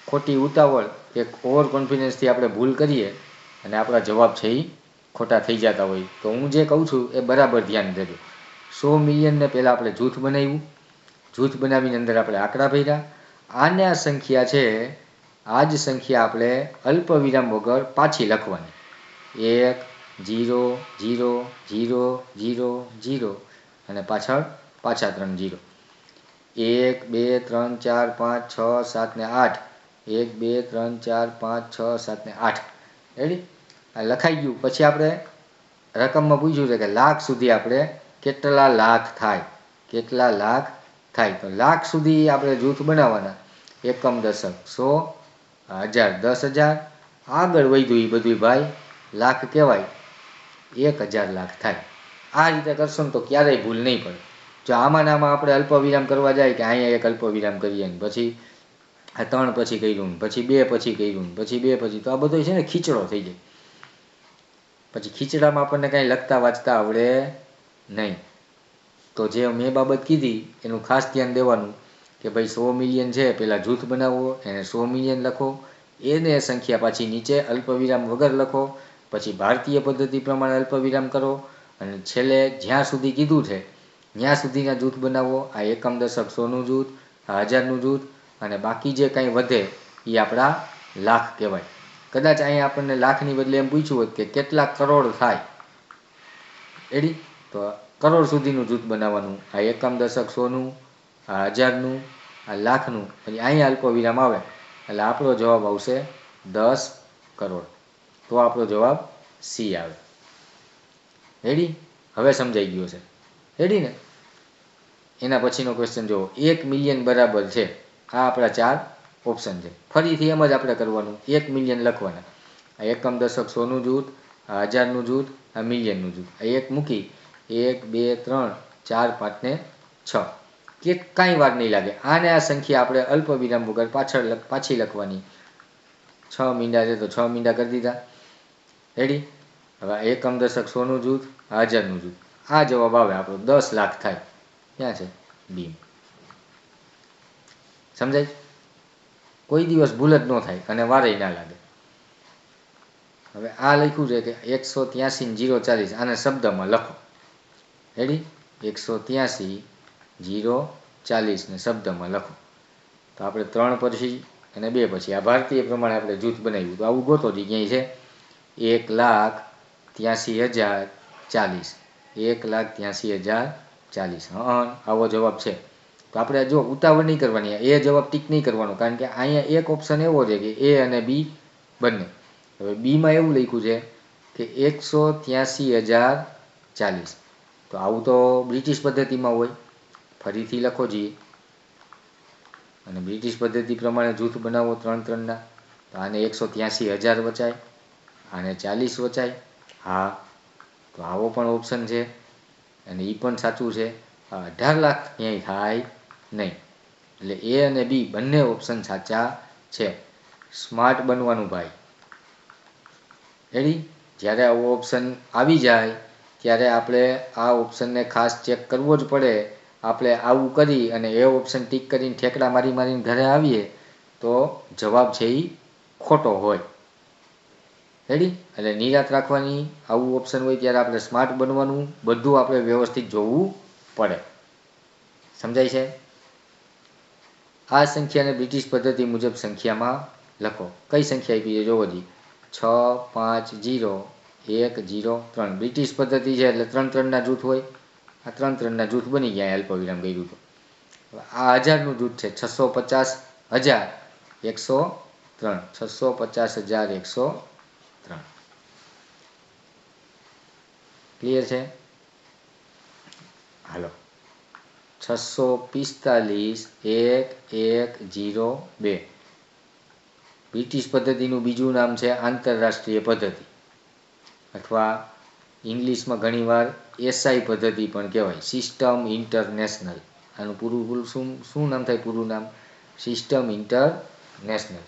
ખોટી ઉતાવળ એક ઓવર કોન્ફિડન્સથી આપણે ભૂલ કરીએ અને આપણા જવાબ છે એ ખોટા થઈ જતા હોય તો હું જે કહું છું એ બરાબર ધ્યાન દેજો. 100 મિલિયનને પહેલાં આપણે જૂથ બનાવ્યું, જૂથ બનાવીને અંદર આપણે આંકડા ભર્યા. આને આ સંખ્યા છે, આ જ સંખ્યા આપણે અલ્પ વિરામ વગર પાછી લખવાની. 1 0 0 0 0 0 અને પાછળ પાછા 3 0. 1 2 3 4 5 6 7 ને 8. 1 2 3 4 5 6 7 ને 8. રેડી? આ લખાઈ ગયું. પછી આપણે રકમમાં પૂછ્યું છે કે લાખ સુધી આપણે કેટલા લાખ થાય? કેટલા લાખ થાય? તો લાખ સુધી આપણે જૂથ બનાવવાના. એકમ દશક 100, 1000 10,000. આગળ વધ્યું એ બધું ભાઈ લાખ કહેવાય. 1000 લાખ થાય. આ રીતે કરશો ને તો ક્યારેય ભૂલ નહીં પડે. જો આમાં આપણે અલ્પ વિરામ કરવા જાય કે અહીંયા એક અલ્પ વિરામ કરીએ ને પછી આ 3 પછી કર્યું ને પછી 2 પછી કર્યું ને પછી 2 પછી, તો આ બધો છે ને ખીચડો થઈ જાય. પછી ખીચડામાં આપણને કાંઈ લખતા વાંચતા આવડે નહીં. તો જે મેં બાબત કીધી એનું ખાસ ધ્યાન દેવાનું કે ભાઈ 100 મિલિયન છે, પહેલાં જૂથ બનાવવો, એને 100 મિલિયન લખો, એને સંખ્યા પાછી નીચે અલ્પ વિરામ વગર લખો, પછી ભારતીય પદ્ધતિ પ્રમાણે અલ્પ વિરામ કરો અને છેલ્લે જ્યાં સુધી કીધું છે ત્યાં સુધીના જૂથ બનાવો. આ એકમ દશક 100નું જૂથ, આ 1000નું જૂથ અને બાકી જે કાંઈ વધે એ આપણા લાખ કહેવાય. કદાચ અહીંયા આપણને લાખની બદલે એમ પૂછ્યું હોત કે કેટલા કરોડ થાય, એડી તો કરોડ સુધીનું જૂથ બનાવવાનું. આ એકમ દશક 100નું, આ 1000નું, આ લાખનું, પછી અહીંયા અલ્પ વિરામ આવે એટલે આપણો જવાબ આવશે 10 કરોડ. તો આપણો જવાબ સી આવે. રેડી? હવે સમજાઈ ગયું છે. રેડી ને? એના પછીનો ક્વેશ્ચન જુઓ. 1 મિલિયન બરાબર છે. આ આપણા 4 ઓપ્શન છે. ફરીથી એમ જ આપણે કરવાનું. 1 મિલિયન લખવાના. આ એકમ દશક 100નું જૂથ, આ 1000નું જૂથ, આ મિલિયનનું જૂથ. આ એક મૂકી 1 2 3 4 5 ને 6. કે કાંઈ વાર નહીં લાગે. આને આ સંખ્યા આપણે અલ્પ વિરામ વગર પાછી લખવાની. 6 મીંડા છે તો 6 મીંડા કરી દીધા. રેડી? હવે એકમ દશક 100નું જૂથ, આ 1000નું જૂથ. આ જવાબ આવે આપણો 10 લાખ થાય. ક્યાં છે? બી. સમજાય? કોઈ દિવસ ભૂલ જ ન થાય અને વારેય ના લાગે. હવે આ લખ્યું છે કે 183 040. આને શબ્દમાં લખો. રેડી? 183 040 ને શબ્દમાં લખો. તો આપણે 3 પછી અને 2 પછી આ ભારતીય પ્રમાણે આપણે જૂથ બનાવ્યું. તો આવું ગોતો જ ક્યાંય છે? 1,83,040. 1,83,040. હા, આવો જવાબ છે. તો આપણે જો ઉતાવળ નહીં કરવાની, એ જવાબ ટીક નહીં કરવાનો, કારણ કે અહીંયા એક ઓપ્શન એવો છે કે એ અને બી બંને. હવે બીમાં એવું લખ્યું છે કે 183,040. તો આવું તો બ્રિટિશ પદ્ધતિમાં હોય. ફરીથી લખો જોઈએ અને બ્રિટિશ પદ્ધતિ પ્રમાણે જૂથ બનાવો 3-3ના. તો આને 183,000 વચાય, આને 40 વચાય. હા, તો આવો પણ ઓપ્શન છે અને એ પણ સાચું છે. 18 લાખ ક્યાંય થાય નહીં. એટલે એ અને બી બંને ઓપ્શન સાચા છે. સ્માર્ટ બનવાનું ભાઈ. રેડી? જ્યારે આવો ઓપ્શન આવી જાય ત્યારે આપણે આ ઓપ્શનને ખાસ ચેક કરવો જ પડે. આપણે આવું કરી અને એ ઓપ્શન ટીક કરીને ઠેકડા મારીને ઘરે આવીએ તો જવાબ છે એ ખોટો હોય. રેડી? એટલે નિરાત રાખવાની, આવું ઓપ્શન હોય ત્યારે આપણે સ્માર્ટ બનવાનું, બધું આપણે વ્યવસ્થિત જોવું પડે. સમજાય છે? આ સંખ્યાને બ્રિટિશ પદ્ધતિ મુજબ સંખ્યામાં લખો. કઈ સંખ્યા આપી છે જોવો જી. 6 5 0 1 0 3. બ્રિટિશ પદ્ધતિ છે એટલે 3 3 ના જૂથ હોય. આ 3 3 ના જૂથ બની ગયા અલ્પવિરામ કર્યું તો. આ 1000નું જૂથ છે. 650 1000 103. 650 103. ક્લિયર છે? હાલો. 645 1 1 0 2. બ્રિટિશ પદ્ધતિનું બીજું નામ છે આંતરરાષ્ટ્રીય પદ્ધતિ, અથવા ઇંગ્લિશમાં ઘણીવાર એસઆઈ પદ્ધતિ પણ કહેવાય, સિસ્ટમ ઇન્ટરનેશનલ. આનું પૂરું શું નામ થાય? પૂરું નામ સિસ્ટમ ઇન્ટરનેશનલ.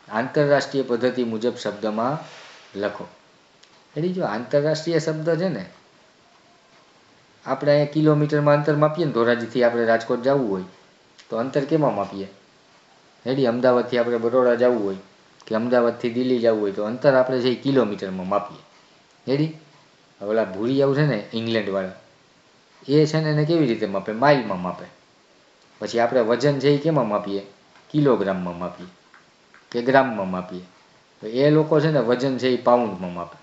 આંતરરાષ્ટ્રીય પદ્ધતિ મુજબ શબ્દમાં લખો. એટલે જો આંતરરાષ્ટ્રીય શબ્દ છે ને, આપણે અહીંયા કિલોમીટરમાં અંતર માપીએ ને, ધોરાજીથી આપણે રાજકોટ જવું હોય તો અંતર કેમાં માપીએ? રેડી? અમદાવાદથી આપણે બરોડા જવું હોય કે અમદાવાદથી દિલ્હી જવું હોય તો અંતર આપણે છે કિલોમીટરમાં માપીએ. રેડી? ઓલા ભૂરિયાઓ છે ને ઇંગ્લેન્ડવાળા, એ છે ને એને કેવી રીતે માપે? માઇલમાં માપે. પછી આપણે વજન છે એ કેમાં માપીએ? કિલોગ્રામમાં માપીએ કે ગ્રામમાં માપીએ. તો એ લોકો છે ને વજન છે એ પાઉન્ડમાં માપે.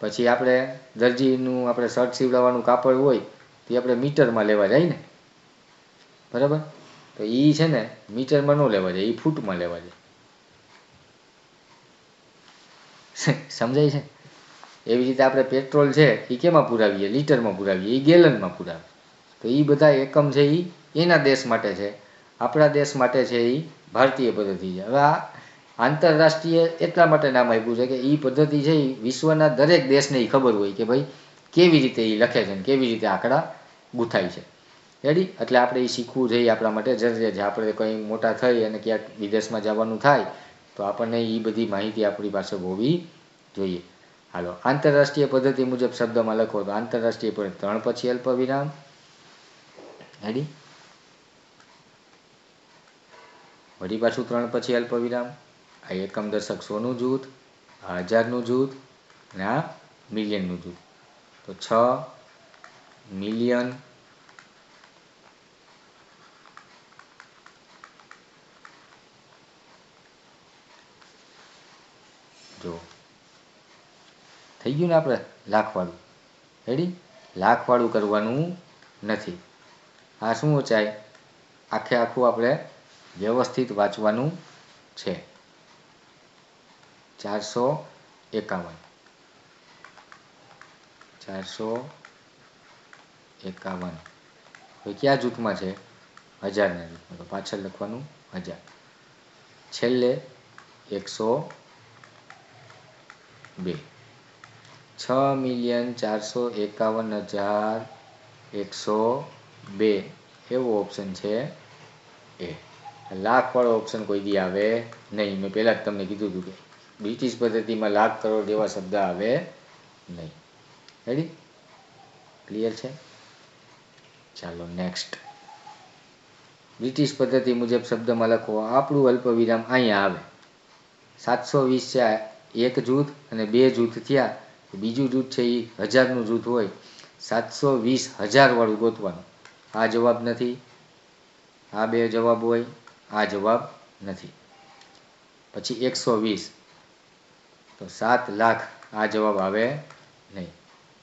પછી આપણે દરજીનું આપણે શર્ટ સીવડાવવાનું કાપડ હોય તે આપણે મીટરમાં લેવા જાય ને, બરાબર? તો એ છે ને મીટરમાં ન લેવા જાય, એ ફૂટમાં લેવા જાય. સમજાય છે? એવી રીતે આપણે પેટ્રોલ છે એ કેમાં પુરાવીએ? લીટરમાં પુરાવીએ, એ ગેલનમાં પુરાવે. તો એ બધા એકમ છે એ એના દેશ માટે છે, આપણા દેશ માટે છે એ ભારતીય પદ્ધતિ છે. હવે આ આંતરરાષ્ટ્રીય એટલા માટે નામ આપ્યું છે કે એ પદ્ધતિ છે એ વિશ્વના દરેક દેશને એ ખબર હોય કે ભાઈ કેવી રીતે એ લખે છે ને કેવી રીતે આંકડા ગૂંથાય છે. રેડી? એટલે આપણે એ શીખવું જોઈએ, આપણા માટે જરૂરી છે. આપણે કંઈ મોટા થઈ અને ક્યાંક વિદેશમાં જવાનું થાય તો આપણને એ બધી માહિતી આપણી પાસે હોવી જોઈએ. હાલો, આંતરરાષ્ટ્રીય પદ્ધતિ મુજબ શબ્દમાં લખો. તો આંતરરાષ્ટ્રીય પદ્ધતિ 3 પછી અલ્પવિરામ. રેડી? વળી પાછું 3 પછી અલ્પવિરામ. આ એકમ દશક 100નું જૂથ, આ 1000નું જૂથ અને આ મિલિયનનું જૂથ. તો 6 મિલિયન જો થઈ ગયું ને આપણે લાખવાળું. રેડી? લાખવાળું કરવાનું નથી. આ શું વચાય? આખે આખું આપણે વ્યવસ્થિત વાંચવાનું છે. 451 451. હવે કયા જૂથમાં છે? 1000ના જૂથમાં. તો પાછળ લખવાનું 1000. છેલ્લે 102. 6,451,102 એવો ઓપ્શન છે એ. લાખવાળો ઓપ્શન કોઈ દી આવે નહીં. મેં પહેલાં જ તમને કીધું હતું કે બ્રિટિશ પદ્ધતિમાં લાખ કરોડ જેવા શબ્દ આવે નહીં. રેડી? ક્લિયર છે? ચાલો નેક્સ્ટ. બ્રિટિશ પદ્ધતિ મુજબ શબ્દમાં લખો. આપણું અલ્પવિરામ અહીંયા આવે. 720 છે એક જૂથ અને 2 જૂથ થયા. બીજું જૂથ છે એ 1000નું જૂથ હોય. 720,000 વાળું ગોતવાનું. આ જવાબ નથી, આ બે જવાબ હોય, આ જવાબ નથી. પછી 120 તો 7 લાખ, આ જવાબ આવે નહીં.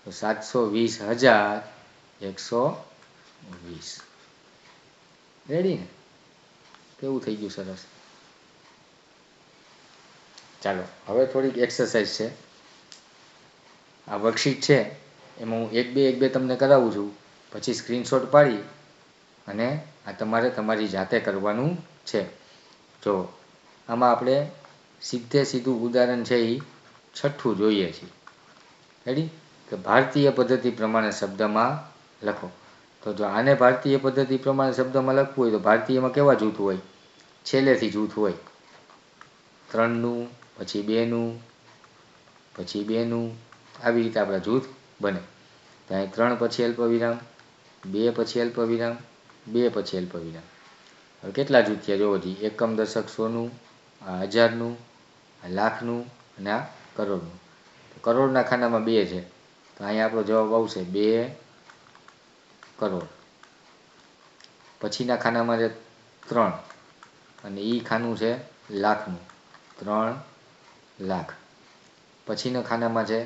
તો 720,120. રેડી ને? કેવું થઈ ગયું? સરસ. ચાલો હવે થોડીક એક્સરસાઇઝ છે. આ વર્કશીટ છે એમાં હું એક બે તમને કરાવું છું, પછી સ્ક્રીનશોટ પાડી અને આ તમારે તમારી જાતે કરવાનું છે. જો આમાં આપણે સીધું ઉદાહરણ છે એ 6થું જોઈએ છીએ. રેડી? કે ભારતીય પદ્ધતિ પ્રમાણે શબ્દમાં લખો. તો જો આને ભારતીય પદ્ધતિ પ્રમાણે શબ્દમાં લખવું હોય તો ભારતીયમાં કેવા જૂથ હોય? છેલ્લેથી જૂથ હોય. 3નું, પછી 2નું, પછી 2નું, આવી રીતે આપણા જૂથ બને. ત્યાં 3 પછી અલ્પવિરામ, 2 પછી અલ્પવિરામ, 2 પછી અલ્પવિરામ. હવે કેટલા જૂથ થયા જોવો જી. એકમ દશક 100નું, આ 1000નું, લાખનું અને આ કરોડનું. તો કરોડના ખાનામાં 2 છે, તો અહીંયા આપણો જવાબ આવશે 2 કરોડ. પછીના ખાનામાં છે 3 અને એ ખાનું છે લાખનું, 3 લાખ. પછીના ખાનામાં છે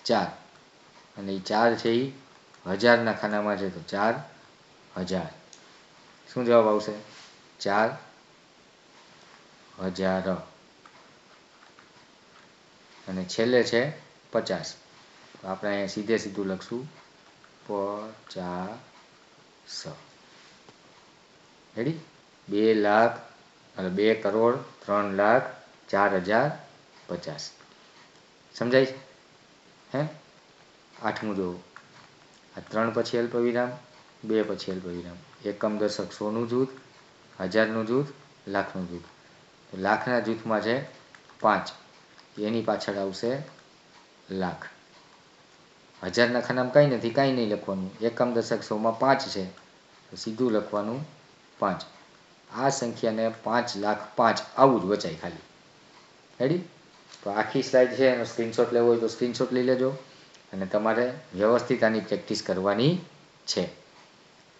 4 અને એ 4 છે એ હજારના ખાનામાં છે, તો 4,000. શું જવાબ આવશે? 4,000. અને છેલ્લે છે 50, તો આપણે અહીંયા સીધે સીધું લખશું 50. રેડી? 2 લાખ, 2 કરોડ, 3 લાખ, 4,050. સમજાય છે? હે? 8મું જોવું. આ 3 પછી અલ્પવિરામ, 2 પછી અલ્પવિરામ. એકમ, દશક, સોનું જૂથ, હજારનું જૂથ, લાખનું જૂથ. તો લાખના જૂથમાં છે 5, એની પાછળ આવશે લાખ. હજારના ખાનામાં કાંઈ નથી, કાંઈ નહીં લખવાનું. એકમ, દશક, સોમાં 5 છે, તો સીધું લખવાનું 5. આ સંખ્યાને 5,05,000 આવું જ વચાય ખાલી. રેડી? તો આખી સ્લાઇડ છે એનો સ્ક્રીનશોટ લેવો હોય તો સ્ક્રીનશોટ લઈ લેજો અને તમારે વ્યવસ્થિત આની પ્રેક્ટિસ કરવાની છે.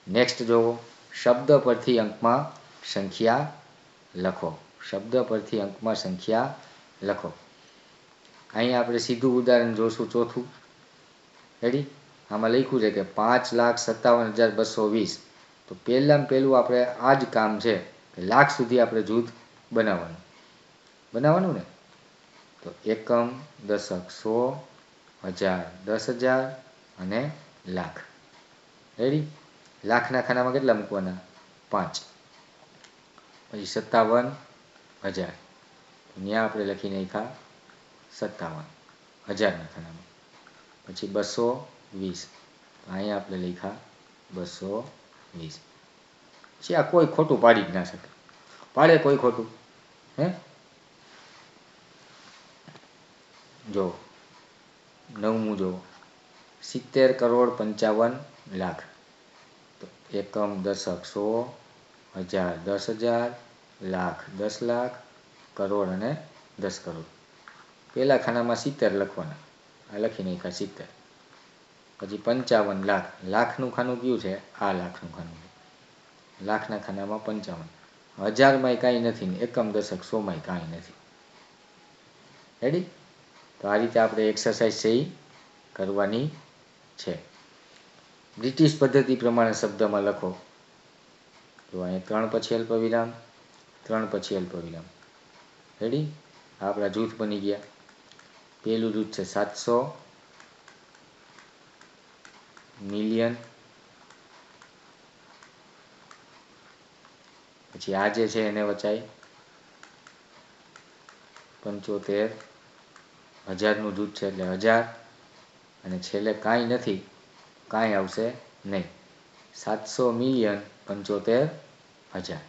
નેક્સ્ટ જોવો, શબ્દ પરથી અંકમાં સંખ્યા લખો. શબ્દ પરથી અંકમાં સંખ્યા લખો. અહીંયા આપણે સીધું ઉદાહરણ જોશું, ચોથું. રેડી? આમાં લખ્યું છે કે 5,57,220. તો પહેલામાં પહેલું આપણે આ જ કામ છે કે લાખ સુધી આપણે જૂથ બનાવવાનું ને. તો એકમ, દશક, 100, હજાર, 10,000 અને લાખ. રેડી? લાખના ખાનામાં કેટલા મૂકવાના? 5. પછી 57,000, ત્યાં આપણે લખી નાખ્યા 57 હજારના ખાનામાં. પછી 220, અહીંયા આપણે લખ્યા 220. પછી આ કોઈ ખોટું પાડી જ ના શકે. પાડે કોઈ ખોટું? હે? જો 9મું જો, 70,55,00,000. તો એકમ, દશક, 100, હજાર, 10,000, લાખ, 10 લાખ, કરોડ અને 10 કરોડ. પહેલા ખાનામાં 70 લખવાના, આ લખી નાખ્યા 70. પછી 55 લાખ, લાખનું ખાનું કયું છે? આ લાખનું ખાનું છે. લાખના ખાનામાં 55. હજારમાંય કાંઈ નથી ને એકમ, દશક, 100માંય કાંઈ નથી. રેડી? તો આ રીતે આપણે એક્સરસાઇઝ છે એ કરવાની છે. બ્રિટિશ પદ્ધતિ પ્રમાણે શબ્દમાં લખો. તો અહીંયા 3 પછી અલ્પવિરામ, 3 પછી અલ્પવિરામ. રેડી? આપણા જૂથ બની ગયા. પહેલું જૂથ છે 700 મિલિયન. પછી આ જે છે એને વચાય 75,000નું જૂથ છે એટલે 1000. અને છેલ્લે કાંઈ નથી, કાંઈ આવશે નહીં. 700 મિલિયન 75,000.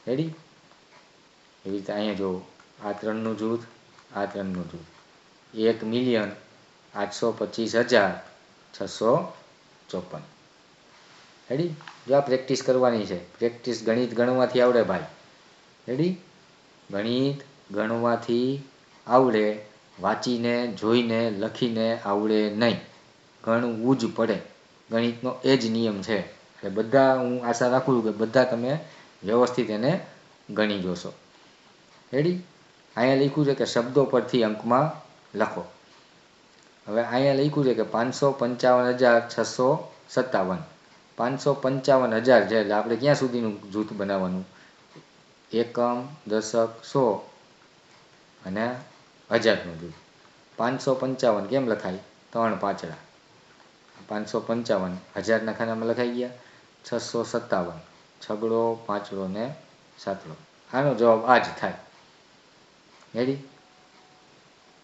રેડી? એવી રીતે અહીંયા જુઓ, આ 3નું જૂથ, આ 3નું જૂથ. 1,825,654. રેડી? જો આ પ્રેક્ટિસ કરવાની છે. પ્રેક્ટિસ ગણિત ગણવાથી આવડે ભાઈ. રેડી? ગણિત ગણવાથી આવડે, વાંચીને, જોઈને, લખીને આવડે નહીં. ગણવું જ પડે. ગણિતનો એ જ નિયમ છે. એટલે બધા, હું આશા રાખું છું કે બધા તમે વ્યવસ્થિત એને ગણી જોશો. રેડી? અહીંયા લખ્યું છે કે શબ્દો પરથી અંકમાં લખો. હવે અહીંયા લખ્યું છે કે 555,657. 555,000 છે એટલે આપણે ક્યાં સુધીનું જૂથ બનાવવાનું? એકમ, દશક, 100 અને હજારનું જૂથ. 555 કેમ લખાય? 3 પાંચડા. 555 હજારના ખાનામાં લખાઈ ગયા. 657 છગડો, પાંચડો ને સાતડો. આનો જવાબ આ જ થાય. રેડી?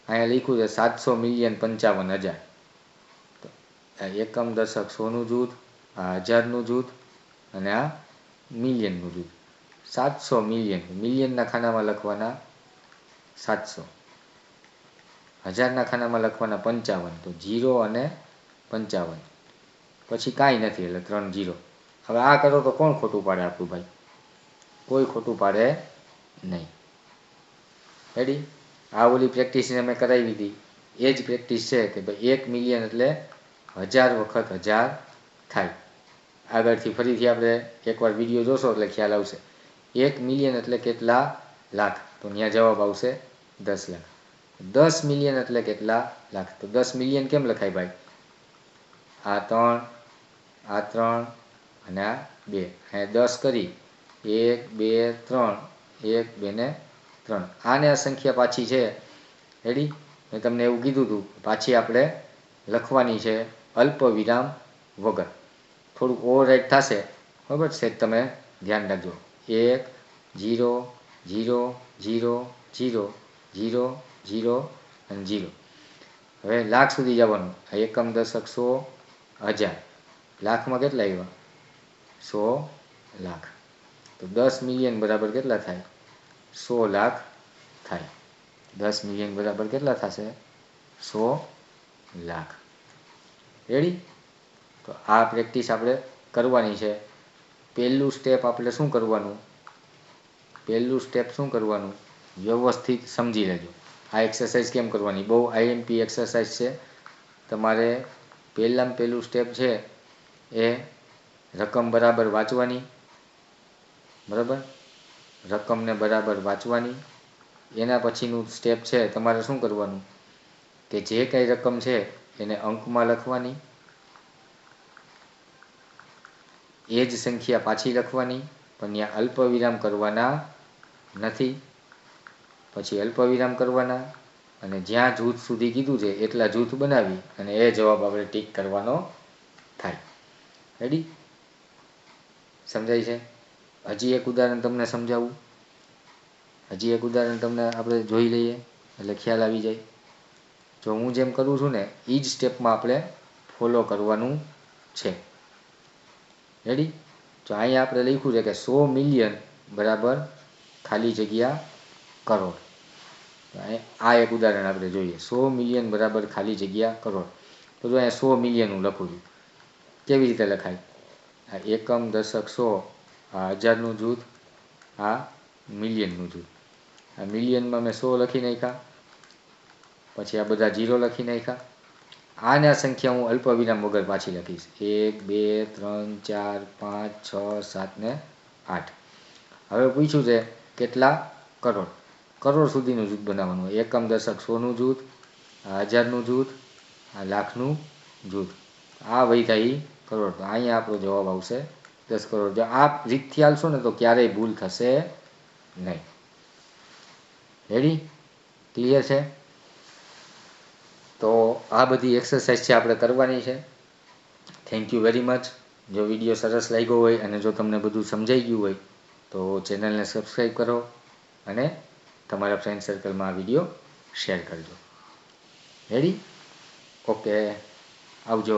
અહીંયા લખ્યું છે 700 મિલિયન 55,000. તો એકમ, દશક, 100નું જૂથ, આ હજારનું જૂથ અને આ મિલિયનનું જૂથ. 700 મિલિયન, મિલિયનના ખાનામાં લખવાના 700. હજારના ખાનામાં લખવાના 55, તો 0 અને 55. પછી કાંઈ નથી એટલે 3 0. હવે આ કરો તો કોણ ખોટું પાડે આપણું ભાઈ? કોઈ ખોટું પાડે નહીં. રેડી? આ ઓલી પ્રેક્ટિસને મેં કરાવી હતી એ જ પ્રેક્ટિસ છે કે ભાઈ 1 મિલિયન એટલે 1000 વખત 1000 થાય. આગળથી ફરીથી આપણે એકવાર વિડીયો જોશો એટલે ખ્યાલ આવશે. 1 મિલિયન એટલે કેટલા લાખ? તો ત્યાં જવાબ આવશે 10 લાખ. 10 મિલિયન એટલે કેટલા લાખ? તો 10 મિલિયન કેમ લખાય ભાઈ? આ 3, આ 3 અને આ 2. અહીંયા 10 કરી 1 2 3, 1 2 ને 3. આને આ સંખ્યા પાછી છે રેડી. મેં તમને એવું કીધું હતું પાછી આપણે લખવાની છે અલ્પ વિરામ વગર. થોડુંક ઓવરરાઇટ થશે બરાબર છે, તમે ધ્યાન રાખજો. 1 0 0 0 0 0 0 અને 0. હવે લાખ સુધી જવાનું. એકમ દશક 100 1000. લાખમાં કેટલા આવ્યા? 100 લાખ. તો 10 મિલિયન બરાબર કેટલા થાય? 100 લાખ થાય. 10 મિલિયન બરાબર કેટલા થશે? 100 લાખ. રેડી? તો આ પ્રેક્ટિસ આપણે કરવાની છે. પહેલું સ્ટેપ આપણે શું કરવાનું? પહેલું સ્ટેપ શું કરવાનું? વ્યવસ્થિત સમજી લેજો. આ એક્સરસાઇઝ કેમ કરવાની? બહુ આઈએમપી એક્સરસાઇઝ છે. તમારે પહેલું સ્ટેપ છે એ રકમ બરાબર વાંચવાની. બરાબર? રકમને બરાબર વાંચવાની. એના પછીનું સ્ટેપ છે તમારે શું કરવાનું? કે જે કંઈ રકમ છે એને અંકમાં લખવાની. એ જ સંખ્યા પાછી લખવાની, પણ ત્યાં અલ્પવિરામ કરવાના નથી. પછી અલ્પવિરામ કરવાના અને જ્યાં જૂથ સુધી કીધું છે એટલા જૂથ બનાવી અને એ જવાબ આપણે ટીક કરવાનો થાય. રેડી? સમજાય છે? હજી એક ઉદાહરણ તમને સમજાવું. હજી એક ઉદાહરણ તમને આપણે જોઈ લઈએ એટલે ખ્યાલ આવી જાય. જો હું જેમ કરું છું ને એ જ સ્ટેપમાં આપણે ફોલો કરવાનું છે. રેડી? તો અહીંયા આપણે લખ્યું છે કે 100 મિલિયન બરાબર ખાલી જગ્યા કરોડ. આ એક ઉદાહરણ આપણે જોઈએ. 100 મિલિયન બરાબર ખાલી જગ્યા કરોડ. તો જો અહીંયા 100 મિલિયન હું લખું છું. કેવી રીતે લખાય? આ એકમ દશક 100, આ હજારનું જૂથ, આ મિલિયનનું જૂથ. આ મિલિયનમાં મેં 100 લખી નાખ્યા. પછી આ બધા 0 લખી નાખ્યા. આને આ સંખ્યા હું અલ્પવિરામ વગર પાછી લખીશ. 1 2 3 4 5 6 7 ને 8. હવે પૂછ્યું છે કેટલા કરોડ? કરોડ સુધીનું જૂથ બનાવવાનું. એકમ દશક 100નું જૂથ, આ હજારનું જૂથ, આ લાખનું જૂથ. આ વૈધાઈ કરોડ. તો અહીંયા આપણો જવાબ આવશે 10 કરોડ. જો આ રીતથી હાલશો ને તો ક્યારેય ભૂલ થશે નહીં. રેડી? ક્લિયર છે? તો આ બધી એક્સરસાઇઝ છે આપણે કરવાની છે. Thank you very much. જો વિડીયો સરસ લાગ્યો હોય અને જો તમને બધું સમજાઈ ગયું હોય તો ચેનલને સબસ્ક્રાઈબ કરો અને તમારા ફ્રેન્ડ સર્કલમાં આ વિડીયો શેર કરજો. રેડી? ઓકે, આવજો.